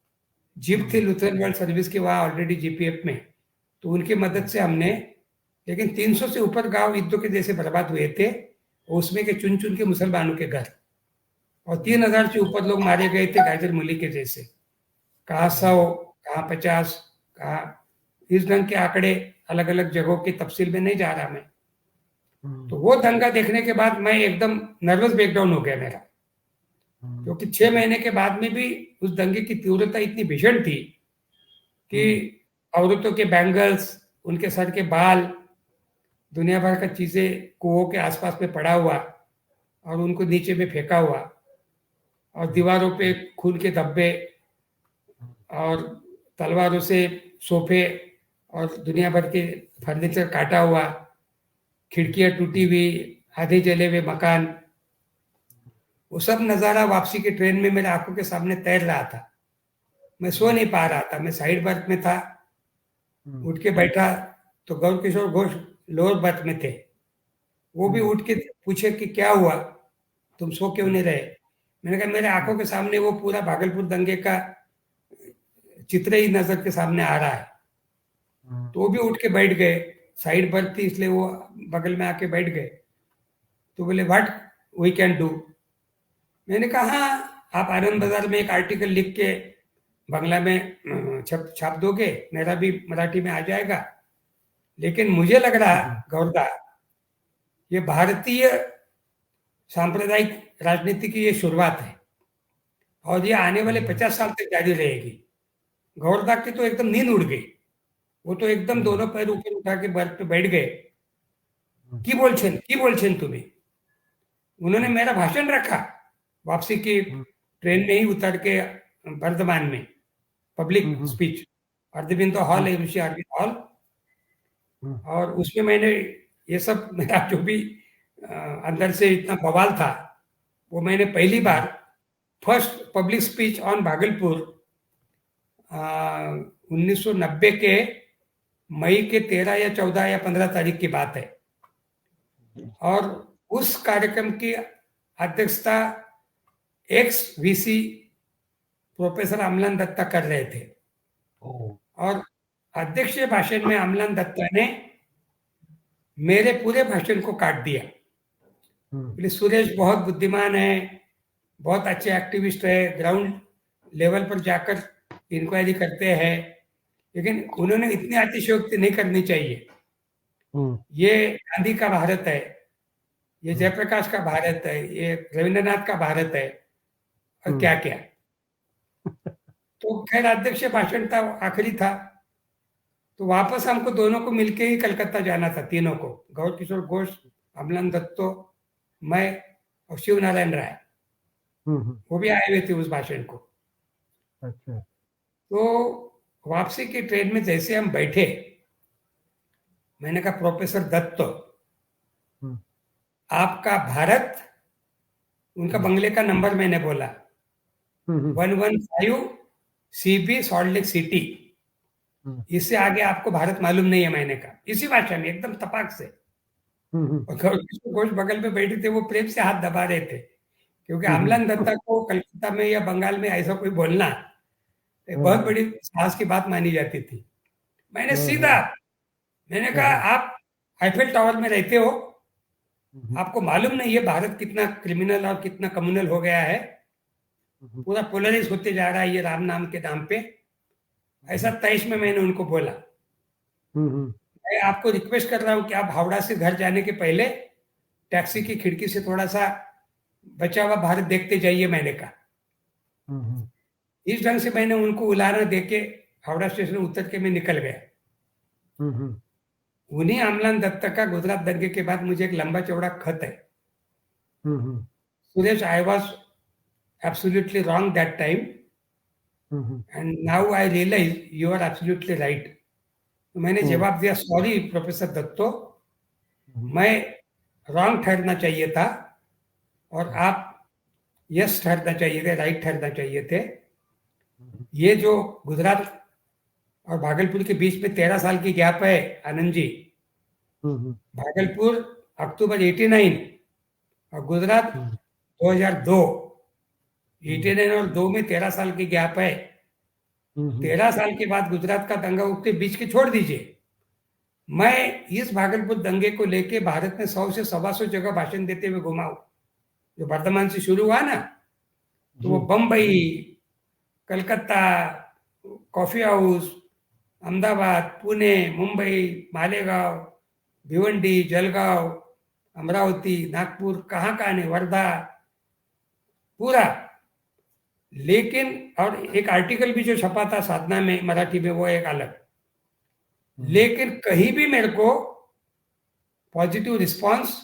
जीप थी लुथरन वर्ल्ड सर्विस के वहां ऑलरेडी जीपीएफ में, तो उनकी मदद से हमने, लेकिन 300 से ऊपर गांव ईदों के जैसे बर्बाद हुए थे, उसमें के चुन चुन के मुसलमानों के घर, और 3000 से ऊपर लोग मारे गए थे गाजर मूली के जैसे। कहाँ 100, कहाँ 50, कहाँ, इस ढंग के आंकड़े अलग अलग जगहों की तफसील में नहीं जा रहा मैं। तो वो दंगा देखने के बाद मैं एकदम नर्वस ब्रेकडाउन हो गया मेरा, क्योंकि 6 महीने के बाद में भी उस दंगे की तीव्रता इतनी भीषण थी कि औरतों के बैंगल्स, उनके सर के बाल, दुनिया भर का चीजें कुओं के आसपास में पड़ा हुआ और उनको नीचे में फेंका हुआ, और दीवारों पे खून के धब्बे, और तलवारों से सोफे और दुनिया भर के फर्नीचर काटा हुआ, खिड़कियां टूटी हुई, आधे जले हुए मकान। वो सब नज़ारा वापसी के ट्रेन में मेरे आंखों के सामने तैर रहा था। मैं सो नहीं पा रहा था, मैं साइड बर्थ में था। उठ के बैठा तो गौर किशोर घोष लोअर बर्थ में थे। वो भी उठ के पूछे कि क्या हुआ, तुम सो क्यों नहीं रहे। मैंने कहा मेरे आंखों के सामने वो पूरा भागलपुर दंगे का चित्र ही नजर के सामने आ रहा है। तो वो भी उठ के बैठ गए, साइड बर्थ थी इसलिए वो बगल में आके बैठ गए। तो बोले व्हाट वी कैन डू। मैंने कहा हाँ, आप आनंद बाजार में एक आर्टिकल लिख के बांग्ला में छाप दोगे, मेरा भी मराठी में आ जाएगा। लेकिन मुझे लग रहा गौरदा, ये भारतीय सांप्रदायिक राजनीति की ये शुरुआत है और ये आने वाले 50 साल तक जारी रहेगी। गौरदा की तो एकदम नींद उड़ गई, वो तो एकदम दोनों पैर ऊपर उठा के बर्थ पे बैठ गए। की बोलছেন तुम्हें। उन्होंने मेरा भाषण रखा वापसी की ट्रेन में ही उतर के वर्धमान में, पब्लिक स्पीच, अरविंदो हॉल है, ऋषि अरविंद हॉल, और उसमें मैंने ये सब मेरा जो भी अंदर से इतना बवाल था वो मैंने पहली बार first public speech on Bhagalpur 1990 के मई के 13 या 14 या 15 तारीख की बात है। और उस कार्यक्रम की अध्यक्षता ex VC professor Amlan Datta कर रहे थे। और अध्यक्ष भाषण में अमलान दत्ता ने मेरे पूरे भाषण को काट दिया। बोले सुरेश बहुत बुद्धिमान है, बहुत अच्छे एक्टिविस्ट है, ग्राउंड लेवल पर जाकर इंक्वायरी करते हैं, लेकिन उन्होंने इतनी अतिशयोक्ति नहीं करनी चाहिए। ये गांधी का भारत है, ये जयप्रकाश का भारत है, ये रविंद्रनाथ का भारत है, और क्या क्या। तो खैर अध्यक्ष भाषण था, आखिरी था, तो वापस हमको दोनों को मिलके ही कलकत्ता जाना था, तीनों को, गौर किशोर घोष, अमलान दत्तो, मैं और शिव नारायण राय, वो भी आए हुए थे उस भाषण को। अच्छा। तो वापसी की ट्रेन में जैसे हम बैठे, मैंने कहा प्रोफेसर दत्तो, आपका भारत, उनका बंगले का नंबर मैंने बोला 115 CB सॉल्ट लेक सिटी, इससे आगे आपको भारत मालूम नहीं है, मैंने कहा इसी भाषा में एकदम तपाक से। और घोष बगल में बैठे थे, वो प्रेम से हाथ दबा रहे थे, क्योंकि अमलान दत्ता को कलकत्ता में या बंगाल में ऐसा कोई बोलना बहुत बड़ी साहस की बात मानी जाती थी। मैंने सीधा, मैंने कहा आप आईफेल टावर में रहते हो, आपको मालूम नहीं है भारत कितना क्रिमिनल और कितना कम्युनल हो गया है, पूरा पोलराइज होते जा रहा है ये राम नाम के नाम पे। ऐसा 23 में मैंने उनको बोला। मैं आपको रिक्वेस्ट कर रहा हूं कि आप हावड़ा से घर जाने के पहले टैक्सी की खिड़की से थोड़ा सा बचा हुआ भारत देखते जाइए, मैंने कहा। इस ढंग से मैंने उनको उलाहना देके हावड़ा स्टेशन उतर के मैं निकल गया। उन्हीं अमलान दत्ता का गुजरात दंगे के बाद मुझे एक लंबा चौड़ा खत है। Suresh, I was absolutely wrong that time and now I realise you are absolutely right. तो मैंने जवाब दिया, सॉरी प्रोफेसर दत्तो, मैं रॉन्ग ठहरना चाहिए था और आप यस ठहरना चाहिए थे, राइट ठहरना चाहिए थे। ये जो गुजरात और भागलपुर के बीच में 13 साल की गैप है आनंद जी, भागलपुर अक्टूबर 89 और गुजरात 2002, 89 और 2 में 13 साल की गैप है। 13 साल के बाद गुजरात का दंगा उसके बीच के छोड़ दीजिए। मैं इस भागलपुर दंगे को लेके भारत में 100 से 125 जगह भाषण देते हुए घुमा हूं। जो वर्तमान से शुरू हुआ ना, तो वो बम्बई, कलकत्ता, कॉफी हाउस, अहमदाबाद, पुणे, मुंबई, मालेगांव, भिवंडी, जलगांव, अमरावती, नागपुर, कहाँ कहाँ नहीं, वर्धा, पूरा। लेकिन और एक आर्टिकल भी जो छपा था साधना में मराठी में, वो एक अलग। लेकिन कहीं भी मेरे को पॉजिटिव रिस्पांस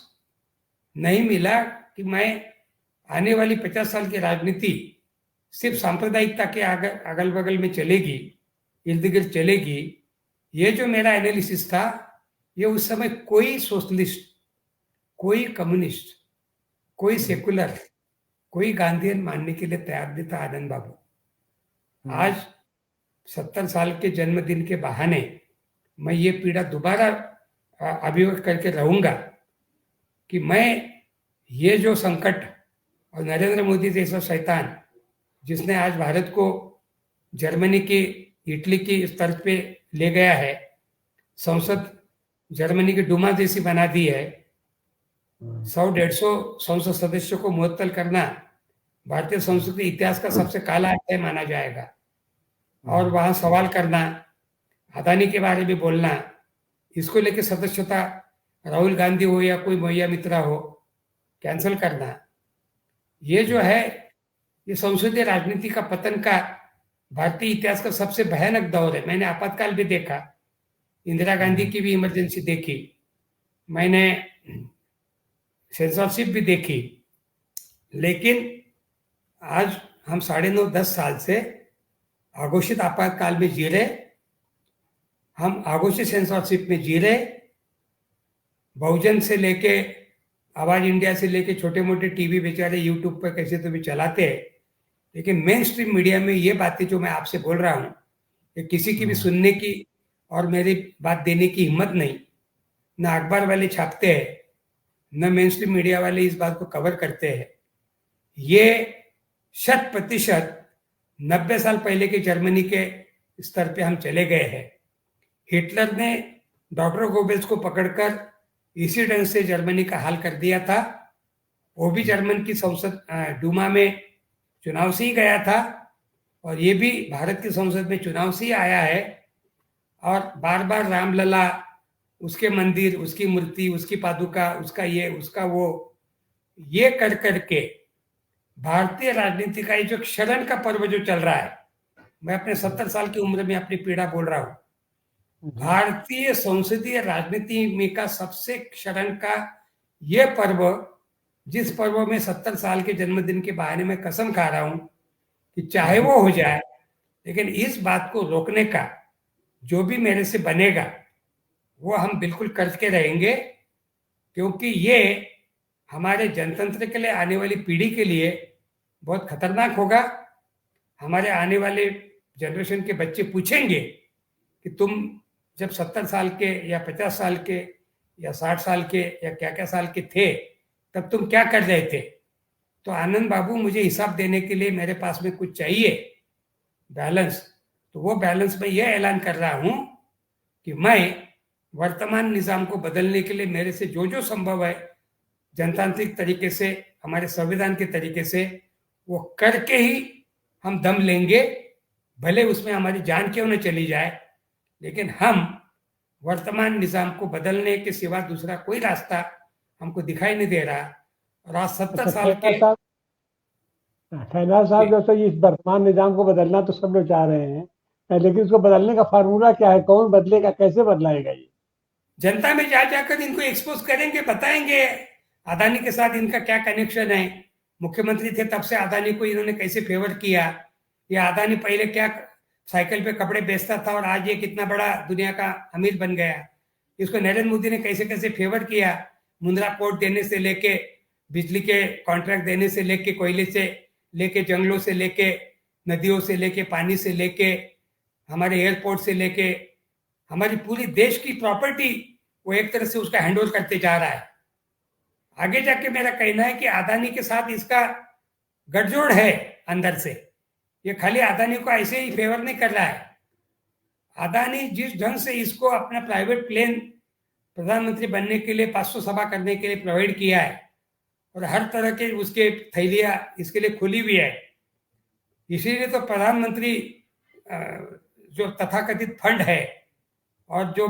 नहीं मिला कि मैं आने वाली 50 साल की राजनीति सिर्फ सांप्रदायिकता के अगल बगल में चलेगी, इर्द गिर्द चलेगी। ये जो मेरा एनालिसिस था, ये उस समय कोई सोशलिस्ट, कोई कम्युनिस्ट, कोई सेकुलर, कोई गांधीयन मानने के लिए तैयार नहीं था आनंद बाबू। आज 70 साल के जन्मदिन के बहाने मैं ये पीड़ा दोबारा अभिव्यक्त करके रहूंगा कि मैं ये जो संकट और नरेंद्र मोदी जैसा शैतान जिसने आज भारत को जर्मनी की, इटली की स्तर पे ले गया है, संसद जर्मनी की डुमा जैसी बना दी है, 100-150 संसद सदस्यों को मुअत्तल करना भारतीय संसद के इतिहास का सबसे काला अध्याय माना जाएगा। और वहां सवाल करना, अदानी के बारे में बोलना, इसको लेके सदस्यता राहुल गांधी हो या कोई मोहिया मित्रा हो, कैंसिल करना, ये जो है, ये संसदीय राजनीति का पतन का भारतीय इतिहास का सबसे भयानक दौर है। मैंने आपातकाल भी देखा, इंदिरा गांधी की भी इमरजेंसी देखी, मैंने सेंसरशिप भी देखी, लेकिन आज हम 9.5-10 साल से अघोषित आपातकाल में जी रहे, हम अघोषित सेंसरशिप में जी रहे। बहुजन से लेके आवाज इंडिया से लेके छोटे मोटे टीवी बेचारे यूट्यूब पर कैसे तो भी चलाते हैं, लेकिन मेन स्ट्रीम मीडिया में ये बातें जो मैं आपसे बोल रहा हूँ, ये किसी की भी सुनने की और मेरी बात देने की हिम्मत नहीं। न अखबार वाले छापते हैं, न मेन स्ट्रीम मीडिया वाले इस बात को कवर करते हैं। ये 100% 90 साल पहले के जर्मनी के स्तर पे हम चले गए हैं। हिटलर ने डॉक्टर गोबेल्स को पकड़कर इसी ढंग से जर्मनी का हाल कर दिया था। वो भी जर्मन की संसद डूमा में चुनाव से ही गया था, और ये भी भारत की संसद में चुनाव से ही आया है। और बार बार रामलला, उसके मंदिर, उसकी मूर्ति, उसकी पादुका, उसका ये, उसका वो, ये कर करके भारतीय राजनीति का ये जो क्षरण का पर्व जो चल रहा है, मैं अपने 70 साल की उम्र में अपनी पीड़ा बोल रहा हूँ। भारतीय संसदीय राजनीति में का सबसे क्षरण का ये पर्व, जिस पर्व में 70 साल के जन्मदिन के बहाने में कसम खा रहा हूं कि चाहे वो हो जाए, लेकिन इस बात को रोकने का जो भी मेरे से बनेगा वो हम बिल्कुल करके रहेंगे, क्योंकि ये हमारे जनतंत्र के लिए, आने वाली पीढ़ी के लिए बहुत खतरनाक होगा। हमारे आने वाले जनरेशन के बच्चे पूछेंगे कि तुम जब 70 साल के या 50 साल के या 60 साल के या क्या क्या साल के थे, तब तुम क्या कर रहे थे। तो आनंद बाबू, मुझे हिसाब देने के लिए मेरे पास में कुछ चाहिए, बैलेंस। तो वो बैलेंस में यह ऐलान कर रहा हूं कि मैं वर्तमान निजाम को बदलने के लिए मेरे से जो जो संभव है जनतांत्रिक तरीके से, हमारे संविधान के तरीके से, वो करके ही हम दम लेंगे। भले उसमें हमारी जान क्यों न चली जाए, लेकिन हम वर्तमान निजाम को बदलने के सिवा दूसरा कोई रास्ता हमको दिखाई नहीं दे रहा। और आज 70 साल के खैनार साहब, जैसे इस वर्तमान निजाम को बदलना तो सब लोग चाह रहे हैं, लेकिन उसको बदलने का फार्मूला क्या है? कौन बदलेगा, कैसे बदलाएगा? ये जनता में जा जाकर इनको एक्सपोज करेंगे, बताएंगे अदानी के साथ इनका क्या कनेक्शन है। मुख्यमंत्री थे तब से अदानी को इन्होंने कैसे फेवर किया, या अदानी पहले क्या साइकिल पे कपड़े बेचता था और आज ये कितना बड़ा दुनिया का अमीर बन गया। इसको नरेंद्र मोदी ने कैसे कैसे फेवर किया, मुंद्रा पोर्ट देने से लेके बिजली के कॉन्ट्रैक्ट देने से लेके, कोयले से लेके, जंगलों से लेके, नदियों से लेके, पानी से लेके, हमारे एयरपोर्ट से लेके, हमारी पूरी देश की प्रॉपर्टी वो एक तरह से उसका हैंडओवर करते जा रहा है। आगे जाके मेरा कहना है कि अदानी के साथ इसका गठजोड़ है अंदर से। ये खाली अदानी को ऐसे ही फेवर नहीं कर रहा है। अदानी जिस ढंग से इसको अपना प्राइवेट प्लेन प्रधानमंत्री बनने के लिए 500 सभा करने के लिए प्रोवाइड किया है, और हर तरह के उसके थैलियां इसके लिए खुली हुई है, इसीलिए तो प्रधानमंत्री जो तथाकथित फंड है और जो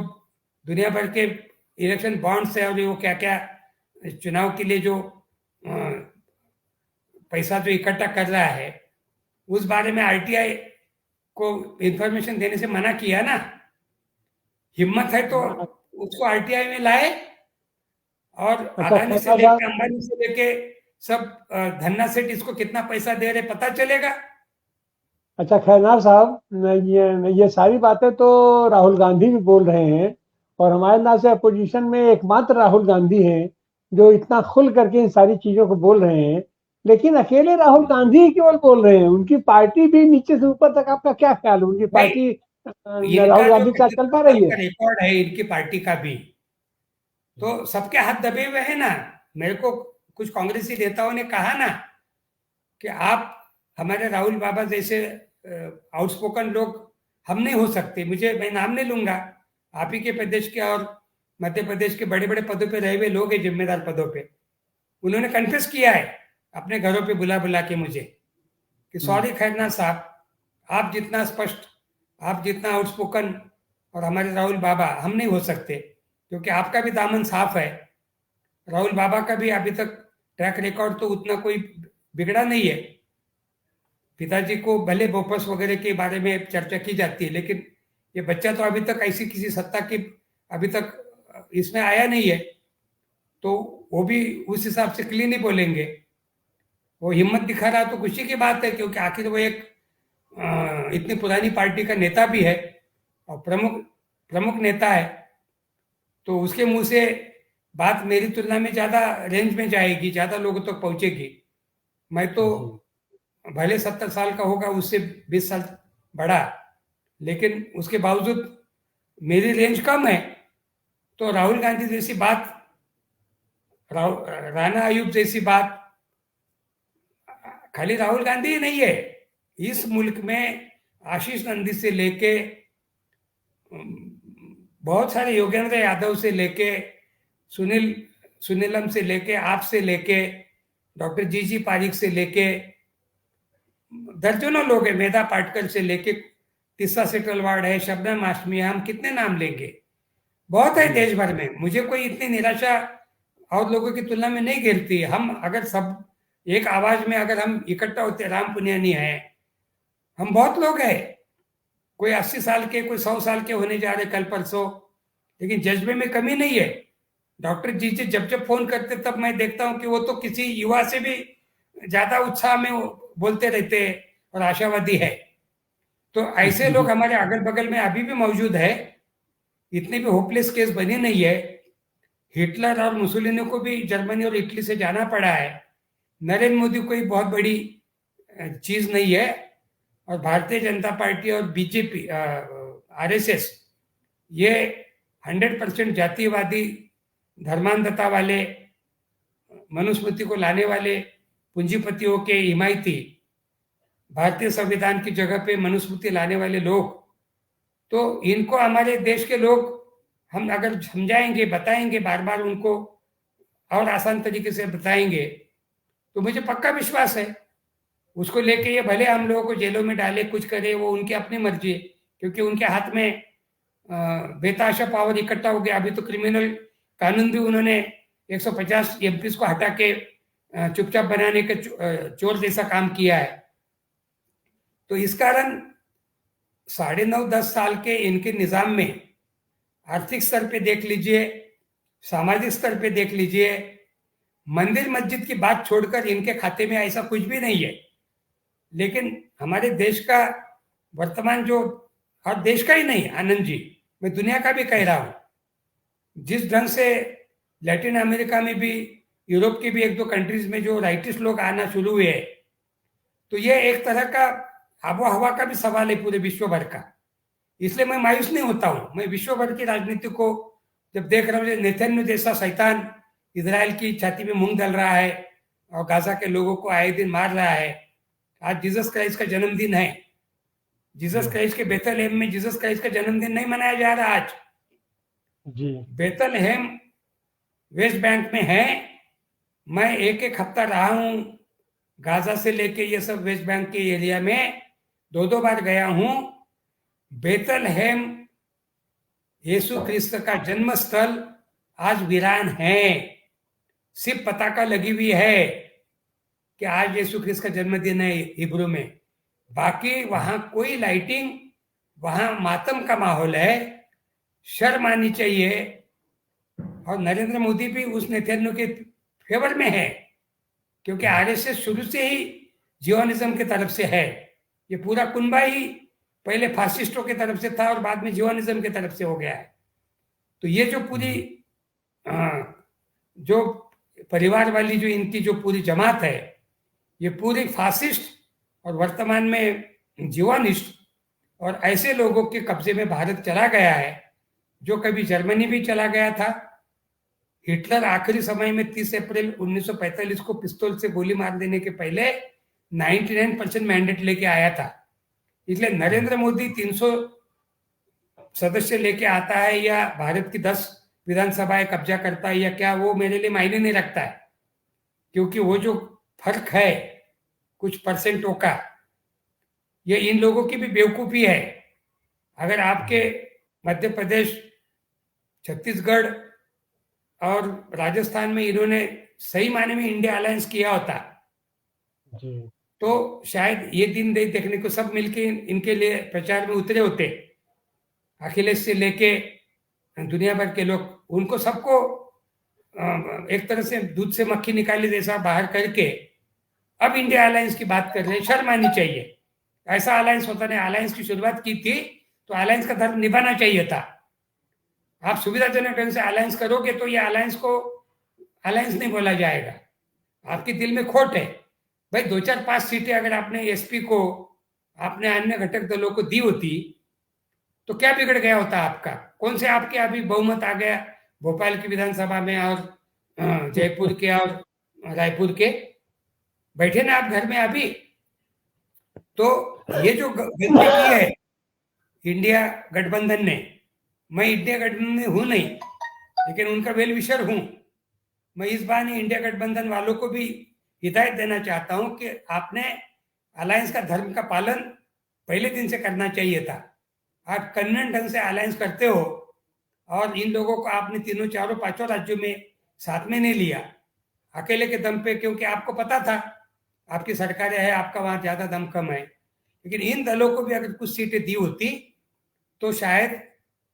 दुनिया भर के इलेक्शन बॉन्ड्स है और वो क्या क्या चुनाव के लिए जो पैसा जो इकट्ठा कर रहा है, उस बारे में आरटीआई को इंफॉर्मेशन देने से मना किया ना। हिम्मत है तो उसको आरटीआई में लाए, और अदानी से लेके, अंबानी से लेके सब, धन्ना सेठ इसको कितना पैसा दे रहे पता चलेगा। अच्छा खैरनार साहब, ये सारी बातें तो राहुल गांधी भी बोल रहे हैं, और हमारे नाम से अपोजिशन में एकमात्र राहुल गांधी हैं जो इतना खुल करके इन सारी चीजों को बोल रहे हैं। लेकिन अकेले राहुल गांधी ही केवल बोल रहे हैं, उनकी पार्टी भी नीचे से ऊपर तक, आपका क्या ख्याल है? उनकी पार्टी राहुल गांधी के साथ चल पा रही है? रिकॉर्ड है इनकी पार्टी का भी, तो सबके हाथ दबे हुए हैं ना। मेरे को कुछ कांग्रेसी नेताओं ने कहा ना कि आप हमारे राहुल बाबा जैसे आउटस्पोकन लोग हम नहीं हो सकते। मैं नाम नहीं लूंगा, आप ही के प्रदेश के और मध्य प्रदेश के बड़े बड़े पदों पे रहे हुए लोग हैं, जिम्मेदार पदों पे। उन्होंने कन्फेस किया है अपने घरों पे बुला बुला के मुझे कि सॉरी खैरनार साहब, आप जितना स्पष्ट, आप जितना आउटस्पोकन और हमारे राहुल बाबा हम नहीं हो सकते, क्योंकि आपका भी दामन साफ है। राहुल बाबा का भी अभी तक ट्रैक रिकॉर्ड तो उतना कोई बिगड़ा नहीं है। पिताजी को भले बोपस वगैरह के बारे में चर्चा की जाती है, लेकिन ये बच्चा तो अभी तक ऐसी किसी सत्ता की अभी तक इसमें आया नहीं है, तो वो भी उस हिसाब से क्लीन ही बोलेंगे। वो हिम्मत दिखा रहा तो खुशी की बात है, क्योंकि आखिर वो एक इतनी पुरानी पार्टी का नेता भी है और प्रमुख नेता है, तो उसके मुंह से बात मेरी तुलना में ज्यादा रेंज में जाएगी, ज्यादा लोगों तक पहुंचेगी। मैं तो भले 70 साल का होगा, उससे 20 साल बड़ा, लेकिन उसके बावजूद मेरी रेंज कम है। तो राहुल गांधी जैसी बात, राणा आयुब जैसी बात खाली राहुल गांधी ही नहीं है। इस मुल्क में आशीष नंदी से लेके बहुत सारे, योगेंद्र यादव से लेके सुनीलम से लेके, आप से लेके, डॉक्टर जी पारिक से लेके दर्जनों लोग हैं, मेधा पाटकर से लेके, तिस्सा सेंट्रल वार्ड है, शबनम आशमी, हम कितने नाम लेंगे, बहुत है देश भर में। मुझे कोई इतनी निराशा और लोगों की तुलना में नहीं गिरती। हम अगर सब एक आवाज में अगर हम इकट्ठा होते, राम पुनियानी है, हम बहुत लोग हैं, कोई 80 साल के, कोई 100 साल के होने जा रहे कल परसों, लेकिन जज्बे में कमी नहीं है। डॉक्टर जी जब फोन करते तब मैं देखता हूं कि वो तो किसी युवा से भी ज्यादा उत्साह में बोलते रहते हैं और आशावादी है। तो ऐसे लोग हमारे अगल बगल में अभी भी मौजूद है। इतनी भी होपलेस केस बनी नहीं है। हिटलर और मुसोलिनी को भी जर्मनी और इटली से जाना पड़ा है। नरेंद्र मोदी कोई बहुत बड़ी चीज नहीं है। और भारतीय जनता पार्टी और बीजेपी, आरएसएस, ये 100% जातिवादी, धर्मांधता वाले, मनुस्मृति को लाने वाले पूंजीपतियों के हिमायती, भारतीय संविधान की जगह पे मनुस्मृति लाने वाले लोग, तो इनको हमारे देश के लोग हम अगर समझाएंगे, बताएंगे, बार बार उनको और आसान तरीके से बताएंगे, तो मुझे पक्का विश्वास है उसको लेके ये भले हम लोगों को जेलों में डाले, कुछ करे, वो उनकी अपनी मर्जी है, क्योंकि उनके हाथ में बेताशा पावर इकट्ठा हो गया। अभी तो क्रिमिनल कानून भी उन्होंने 150 एमपी को हटा के चुपचाप बनाने के चोर जैसा काम किया है। तो इस कारण 9.5-10 साल के इनके निजाम में आर्थिक स्तर पे देख लीजिए, सामाजिक स्तर पे देख लीजिए, मंदिर मस्जिद की बात छोड़कर इनके खाते में ऐसा कुछ भी नहीं है। लेकिन हमारे देश का वर्तमान जो, और देश का ही नहीं आनंद जी, मैं दुनिया का भी कह रहा हूं, जिस ढंग से लैटिन अमेरिका में भी यूरोप के भी एक दो कंट्रीज में जो राइटिस्ट लोग आना शुरू हुए, तो ये एक तरह का आबो हवा का भी सवाल है पूरे विश्व भर का। इसलिए मैं मायूस नहीं होता हूं। मैं विश्व भर की राजनीति को जब देख रहा हूँ, नेतन्याहू जैसा शैतान इजराइल की छाती में मूंग डाल रहा है और गाजा के लोगों को आए दिन मार रहा है। आज जीसस क्राइस्ट का जन्मदिन है। जीसस क्राइस्ट के बेथलहेम में जीसस क्राइस्ट का जन्मदिन नहीं मनाया जा रहा आज जी। बेथलहेम वेस्ट बैंक में है। मैं एक एक हफ्ता रहा हूं गाजा से लेके ये सब वेस्ट बैंक के एरिया में, दो दो बार गया हूं। बेथलहेम यीशु क्रिस्त का जन्म स्थल आज वीरान है। सिर्फ पताका लगी हुई है कि आज यीशु क्रिस्त का जन्मदिन है हिब्रू में, बाकी वहां कोई लाइटिंग, वहां मातम का माहौल है। शर्म आनी चाहिए। और नरेंद्र मोदी भी उस नेतन्याहू के फेवर में है, क्योंकि आरएसएस शुरू से ही जियोनिज्म की तरफ से है। ये पूरा कुनबा ही पहले फासिस्टों की तरफ से था और बाद में जियोनिज्म की तरफ से हो गया है। तो ये जो पूरी जो परिवार वाली जो इनकी जो पूरी जमात है, ये पूरी फासिस्ट और वर्तमान में जियोनिस्ट और ऐसे लोगों के कब्जे में भारत चला गया है, जो कभी जर्मनी भी चला गया था। हिटलर आखिरी समय में 30 अप्रैल 1945 को पिस्तौल से गोली मार देने के पहले 99% मैंडेट लेके आया था। इसलिए नरेंद्र मोदी 300 सदस्य लेके आता है या भारत की 10 विधानसभाएं कब्जा करता है या क्या, वो मेरे लिए मायने नहीं रखता है, क्योंकि वो जो फर्क है कुछ परसेंटों का, ये इन लोगों की भी बेवकूफी है। अगर आपके मध्य प्रदेश, छत्तीसगढ़ और राजस्थान में इन्होंने सही मायने में इंडिया अलायंस किया होता जी। तो शायद ये दिन देखने को सब मिलके इनके लिए प्रचार में उतरे होते। अखिलेश से लेके दुनिया भर के लोग, उनको सबको एक तरह से दूध से मक्खी निकाली जैसा बाहर करके अब इंडिया अलायंस की बात कर रहे हैं। शर्म आनी चाहिए। ऐसा अलायंस होता नहीं। अलायंस की शुरुआत की थी तो अलायंस का धर्म निभाना चाहिए था। आप सुविधाजनक ढंग से अलायंस करोगे तो ये अलायंस को अलायंस नहीं बोला जाएगा। आपके दिल में खोट है भाई। 2-4-5 सीटें अगर आपने एसपी को, आपने अन्य घटक दलों को दी होती तो क्या बिगड़ गया होता आपका? कौन से आपके अभी बहुमत आ गया भोपाल की विधानसभा में और जयपुर के और रायपुर के? बैठे ना आप घर में अभी। तो ये जो गलती की है इंडिया गठबंधन ने, मैं इंडिया गठबंधन में हूं नहीं, लेकिन उनका वेल विशर हूं। मैं इस बार इंडिया गठबंधन वालों को भी हिदायत देना चाहता हूं कि आपने अलायंस का धर्म का पालन पहले दिन से करना चाहिए था। आप कन्वीनियंट ढंग से अलायंस करते हो और इन लोगों को आपने 3-4-5 राज्यों में साथ में नहीं लिया अकेले के दम पे, क्योंकि आपको पता था आपकी सरकारें है, आपका वहां ज्यादा दम कम है। लेकिन इन दलों को भी अगर कुछ सीटें दी होती तो शायद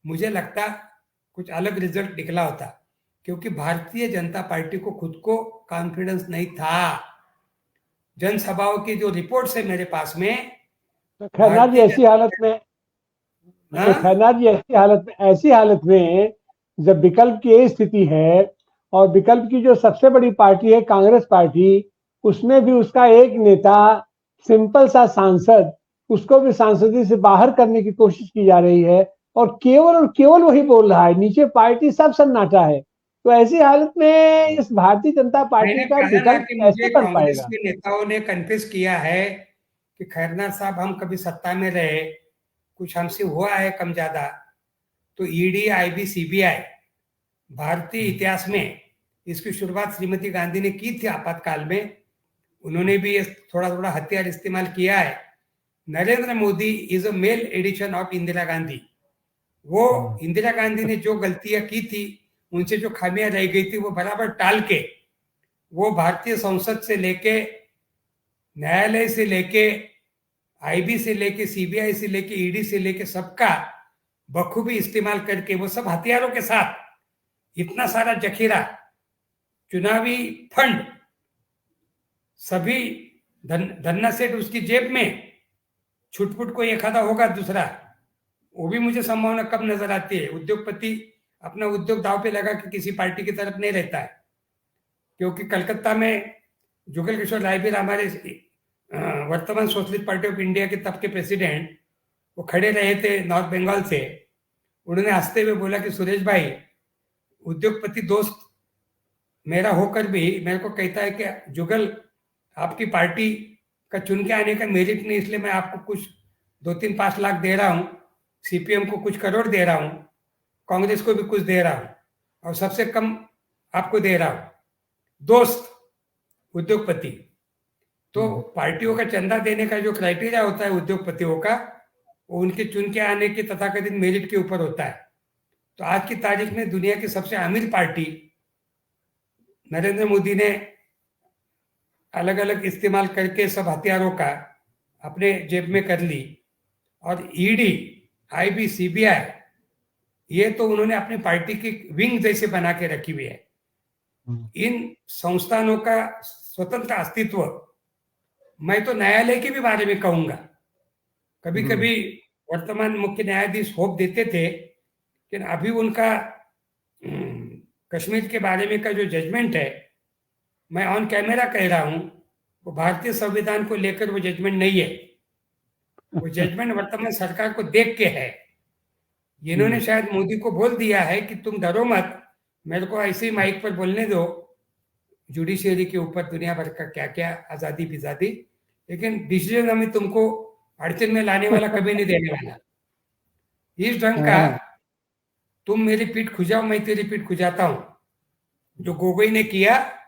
मुझे लगता कुछ अलग रिजल्ट निकला होता, क्योंकि भारतीय जनता पार्टी को खुद को कॉन्फिडेंस नहीं था। जनसभाओं की जो रिपोर्ट्स है मेरे पास में, तो खैरनार जी ऐसी हालत में, खैरनार जी ऐसी हालत में जब विकल्प की ये स्थिति है और विकल्प की जो सबसे बड़ी पार्टी है कांग्रेस पार्टी, उसमें भी उसका एक नेता, सिंपल सा सांसद, उसको भी सांसदी से बाहर करने की कोशिश की जा रही है और केवल वही बोल रहा है, नीचे पार्टी सब सन्नाटा है। तो ऐसी हालत में इस भारतीय जनता पार्टी का विकल्प कैसे बन कांग्रेस पाएगा? के नेताओं ने कन्फेस किया है कि खैरनार साहब हम कभी सत्ता में रहे, कुछ हमसे हुआ है कम ज्यादा, तो ईडी, आईबी, सीबीआई भारतीय इतिहास में इसकी शुरुआत श्रीमती गांधी ने की थी आपातकाल में। उन्होंने भी थोड़ा थोड़ा हथियार इस्तेमाल किया है। Narendra Modi is a male edition of Indira Gandhi. वो इंदिरा गांधी ने जो गलतियां की थी, उनसे जो खामियां रह गई थी, वो बराबर टाल के वो भारतीय संसद से लेके, न्यायालय से लेके, आईबी से लेके, सीबीआई से लेके, ईडी से लेके सबका बखूबी इस्तेमाल करके वो सब हथियारों के साथ इतना सारा जखीरा, चुनावी फंड, सभी धन्ना सेठ उसकी जेब में, छुटपुट को एक आधा होगा दूसरा, वो भी मुझे संभावना कब नजर आती है। उद्योगपति अपना उद्योग दाव पे लगा कि किसी पार्टी की तरफ नहीं रहता है, क्योंकि कलकत्ता में जुगल किशोर रायबीर हमारे वर्तमान सोशलिस्ट पार्टी ऑफ इंडिया के तब के प्रेसिडेंट, वो खड़े रहे थे नॉर्थ बंगाल से। उन्होंने हंसते हुए बोला कि सुरेश भाई, उद्योगपति दोस्त मेरा होकर भी मेरे को कहता है कि जुगल आपकी पार्टी का चुन के आने का मेरिट नहीं, इसलिए मैं आपको कुछ 2-3-5 लाख दे रहा हूँ, सीपीएम को कुछ करोड़ दे रहा हूँ, कांग्रेस को भी कुछ दे रहा हूँ, और सबसे कम आपको दे रहा हूँ। दोस्त उद्योगपति। तो पार्टियों का चंदा देने का जो क्राइटेरिया होता है उद्योगपतियों का, वो उनके चुन के आने के तथाकथित मेरिट के ऊपर होता है। तो आज की तारीख में दुनिया की सबसे अमीर पार्टी नरेंद्र मोदी ने अलग अलग इस्तेमाल करके सब हथियारों का अपने जेब में कर ली, और ईडी, आईबी, सीबीआई, ये तो उन्होंने अपनी पार्टी की विंग जैसे बना के रखी हुई है। इन संस्थानों का स्वतंत्र अस्तित्व, मैं तो न्यायालय के भी बारे में कहूंगा। कभी कभी वर्तमान मुख्य न्यायाधीश होप देते थे कि अभी उनका कश्मीर के बारे में का जो जजमेंट है, मैं ऑन कैमरा कह रहा हूं, वो भारतीय संविधान को लेकर वो जजमेंट नहीं है। वो जजमेंट वर्तमान सरकार को देख के है। इन्होंने शायद मोदी को बोल दिया है कि तुम डरो मत, मेरे को ऐसे ही माइक पर बोलने दो जुडिशियरी के ऊपर दुनिया भर का क्या क्या आजादी बिजादी, लेकिन डिसीजन हमें तुमको अड़चन में लाने वाला कभी नहीं देने वाला। इस ढंग का तुम मेरी पीठ खुजाओ, मैं तेरी पीठ खुजाता हूं। जो गोगोई ने किया,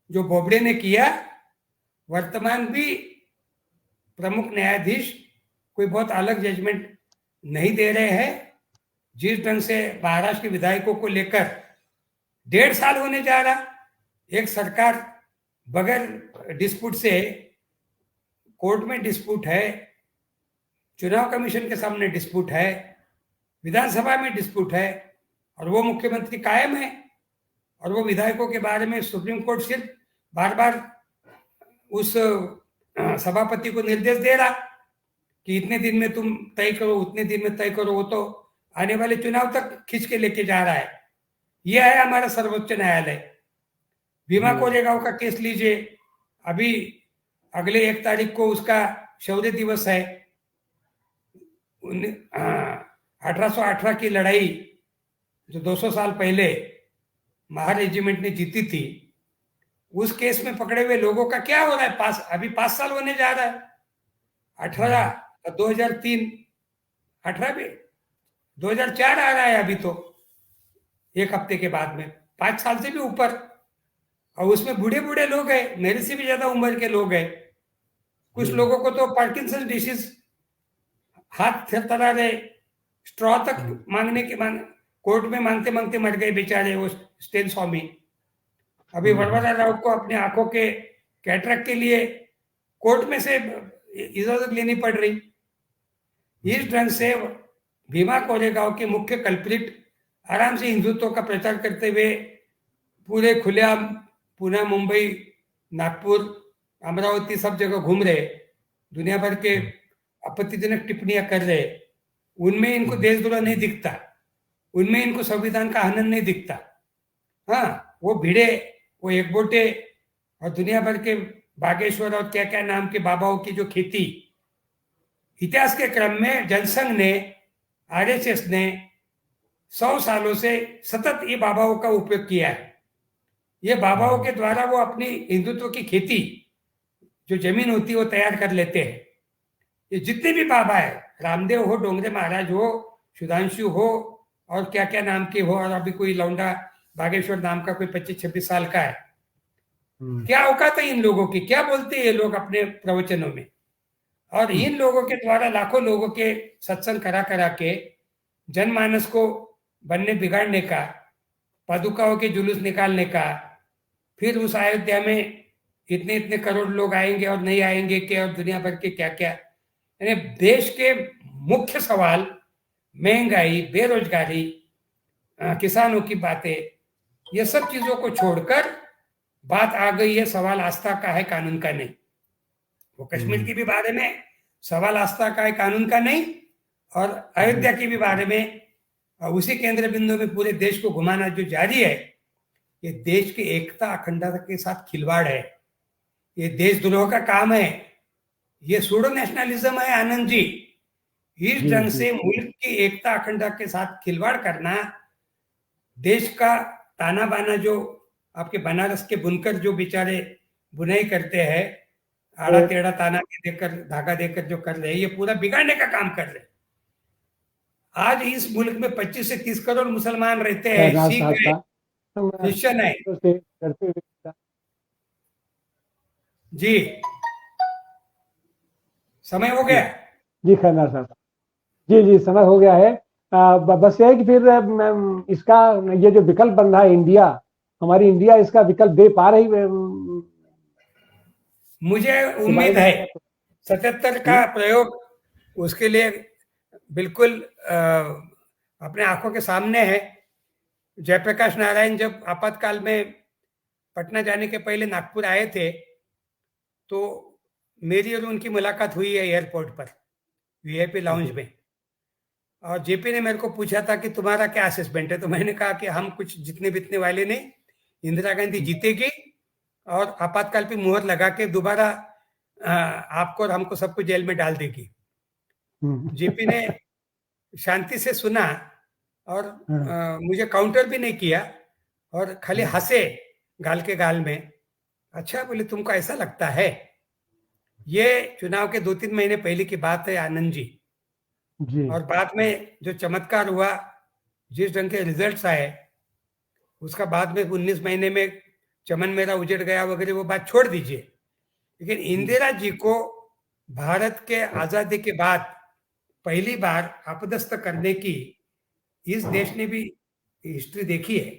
जो बोबड़े ने किया, वर्तमान भी प्रमुख न्यायाधीश कोई बहुत अलग जजमेंट नहीं दे रहे हैं। जिस ढंग से महाराष्ट्र के विधायकों को लेकर 1.5 साल होने जा रहा, एक सरकार बगैर डिस्प्यूट से, कोर्ट में डिस्प्यूट है, चुनाव कमीशन के सामने डिस्प्यूट है, विधानसभा में डिस्प्यूट है, और वो मुख्यमंत्री कायम है, और वो विधायकों के बारे में सुप्रीम कोर्ट सिर्फ बार बार उस सभापति को निर्देश दे रहा कि इतने दिन में तुम तय करो, उतने दिन में तय करो। वो तो आने वाले चुनाव तक खींच के लेके जा रहा है। यह है हमारा सर्वोच्च न्यायालय। भीमा कोरेगांव का केस लीजिए, अभी अगले 1 तारीख को उसका शौर्य दिवस है। 1818 की लड़ाई जो 200 साल पहले महार रेजिमेंट ने जीती थी, उस केस में पकड़े हुए लोगों का क्या हो रहा है? अभी 5 साल होने जा रहा है। 18 2003, 18 भी 2004 आ रहा है अभी, तो 1 हफ्ते के बाद में 5 साल से भी ऊपर। और उसमें बूढ़े बूढ़े लोग हैं, मेरे से भी ज्यादा उम्र के लोग हैं। कुछ लोगों को तो पार्किंसन डिसीज, हाथ थरथरा रहे, स्ट्रॉ तक मांगने के कोर्ट में मांगते मांगते मर गए बेचारे वो स्टेन स्वामी। अभी वरवरा राउत को अपने आंखों के कैटरेक्ट के लिए कोर्ट में से इजाजत लेनी पड़ रही। इस ढंग से भीमा कोरेगांव के मुख्य कल्प्रिट आराम से हिंदुत्व का प्रचार करते हुए पूरे खुलेआम पुणे, मुंबई, नागपुर, अमरावती सब जगह घूम रहे, दुनिया भर के आपत्तिजनक टिप्पणियां कर रहे। उनमें इनको देशद्रोह नहीं दिखता, उनमें इनको संविधान का हनन नहीं दिखता। हाँ, वो भिड़े, वो एकबोटे और दुनिया भर के बागेश्वर और क्या क्या नाम के बाबाओं की जो खेती, इतिहास के क्रम में जनसंघ ने, आरएसएस ने 100 सालों से सतत ये बाबाओं का उपयोग किया है। ये बाबाओं के द्वारा वो अपनी हिंदुत्व की खेती, जो जमीन होती है वो तैयार कर लेते हैं। ये जितने भी बाबा है, रामदेव हो, डोंगरे महाराज हो, सुधांशु हो और क्या क्या नाम के हो, और अभी कोई लौंडा बागेश्वर नाम का कोई 25-26 साल का है। क्या औकात है इन लोगों की? क्या बोलते हैं ये लोग अपने प्रवचनों में? और इन लोगों के द्वारा लाखों लोगों के सत्संग करा करा के जनमानस को बनने बिगाड़ने का, पादुकाओं के जुलूस निकालने का, फिर उस अयोध्या में इतने इतने करोड़ लोग आएंगे और नहीं आएंगे के, और दुनिया भर के क्या क्या, यानी देश के मुख्य सवाल महंगाई, बेरोजगारी, किसानों की बातें, ये सब चीजों को छोड़कर बात आ गई है सवाल आस्था का है, कानून का नहीं। वो कश्मीर के भी बारे में सवाल आस्था का है, कानून का नहीं, और अयोध्या के भी बारे में उसी केंद्र बिंदु में पूरे देश को घुमाना जो जारी है, ये देश की एकता अखंडता के साथ खिलवाड़ है, ये देशद्रोह का काम है, ये सूडो नेशनलिज्म है आनंद जी। इस जी ढंग जी से मुल्क की एकता अखंडता के साथ खिलवाड़ करना, देश का ताना बाना जो आपके बनारस के बुनकर जो बेचारे बुनाई करते हैं, आड़ा टेढ़ा ताना देकर धागा देकर जो कर रहे हैं, ये पूरा बिगाड़ने का काम कर रहे हैं। आज इस मुल्क में 25 से 30 करोड़ मुसलमान रहते हैं, खैरनार सिख साहब है, का क्रिश्चियन है। से करते हुए जी, समय हो गया। जी खैरनार साहब, जी जी समय हो गया है। बस ये है कि फिर इसका ये जो विकल्प बन रहा है इंडिया, हमारी इंडिया इसका विकल्प दे पा रही मुझे के बारे उम्मीद में है क्या 77 का प्रयोग उसके लिए बिल्कुल अपने आंखों के सामने है। जयप्रकाश नारायण जब आपातकाल में पटना जाने के पहले नागपुर आए थे, तो मेरी और उनकी मुलाकात हुई है एयरपोर्ट पर, वीआईपी लाउंज में। और जेपी ने मेरे को पूछा था कि तुम्हारा क्या असेसमेंट है, तो मैंने कहा कि हम कुछ जितने बितने वाले नहीं, इंदिरा गांधी जीतेगी और आपातकाल पे मुहर लगा के दोबारा आपको और हमको सबको जेल में डाल देगी। जेपी ने शांति से सुना और मुझे काउंटर भी नहीं किया और खाली हंसे गाल के गाल में। अच्छा, बोले तुमको ऐसा लगता है? ये चुनाव के 2-3 महीने पहले की बात है आनंद जी। और बाद में जो चमत्कार हुआ, जिस ढंग के रिजल्ट्स आए, उसका बाद में 19 महीने में चमन मेरा उजड़ गया वगैरह, वो बात छोड़ दीजिए। लेकिन इंदिरा जी को भारत के आजादी के बाद पहली बार अपदस्थ करने की इस देश ने भी हिस्ट्री देखी है।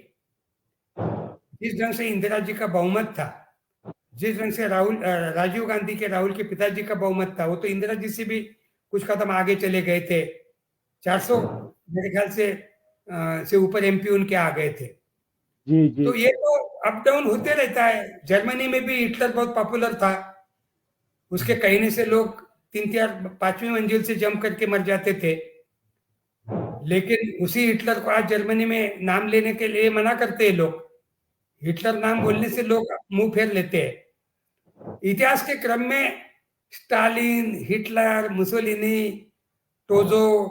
जिस ढंग से इंदिरा जी का बहुमत था, जिस ढंग से राजीव गांधी के राहुल के पिताजी का बहुमत था, वो तो इंदिरा जी से भी कुछ कदम आगे चले गए थे। 400 मेरे ख्याल से ऊपर एमपी उनके आ गए थे। जी जी तो ये तो अप डाउन होते रहता है। जर्मनी में भी हिटलर बहुत पॉपुलर था, उसके कहने से लोग 3-4-5वीं मंजिल से जंप करके मर जाते थे। लेकिन उसी हिटलर को आज जर्मनी में नाम लेने के लिए मना करते हैं लोग। हिटलर नाम बोलने से लोग मुंह फेर लेते हैं। इतिहास के क्रम में स्टालिन, हिटलर, मुसोलिनी, टोजो,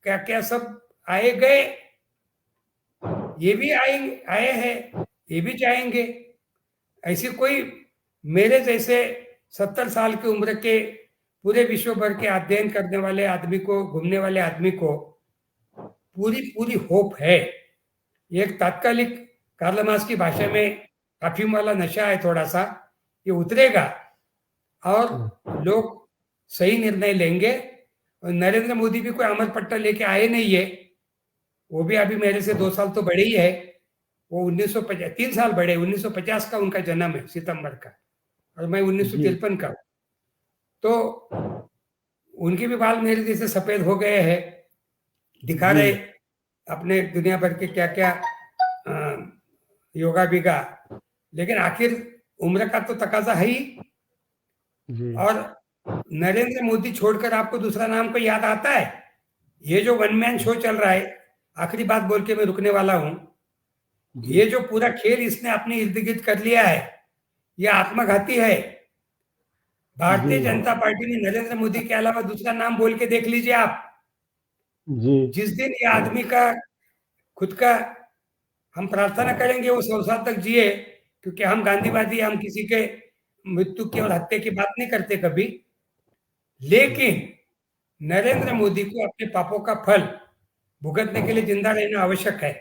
क्या क्या सब आए गए, ये भी आए हैं, ये भी जाएंगे। ऐसी कोई मेरे जैसे 70 साल की उम्र के पूरे विश्व भर के अध्ययन करने वाले आदमी को, घूमने वाले आदमी को पूरी पूरी होप है। ये एक तात्कालिक कार्ल मार्क्स की भाषा में अफीम वाला नशा है थोड़ा सा, ये उतरेगा और लोग सही निर्णय लेंगे। और नरेंद्र मोदी भी कोई अमर पट्टा लेके आए नहीं है, वो भी अभी मेरे से 2 साल तो बड़े ही है। वो 1950, 3 साल बड़े, 1950 का उनका जन्म है, सितंबर का, और मैं 1953 का। तो उनके भी बाल मेरे जैसे सफेद हो गए हैं, दिखा रहे अपने दुनिया भर के क्या क्या योगा बिगा। लेकिन आखिर उम्र का तो तकाजा है ही। और नरेंद्र मोदी छोड़कर आपको दूसरा नाम कोई याद आता है? ये जो वन मैन शो चल रहा है, आखिरी बात बोल के मैं रुकने वाला हूं, ये जो पूरा खेल इसने अपने इर्द गिर्द कर लिया है, ये आत्मघाती है। भारतीय जनता पार्टी ने नरेंद्र मोदी के अलावा दूसरा नाम बोल के देख लीजिए आप। जिस दिन ये आदमी का खुद का, हम प्रार्थना करेंगे वो 100 साल तक जिए, क्योंकि हम गांधीवादी, हम किसी के मृत्यु की और हत्या की बात नहीं करते कभी। लेकिन नरेंद्र मोदी को अपने पापों का फल भुगतने के लिए जिंदा रहना आवश्यक है।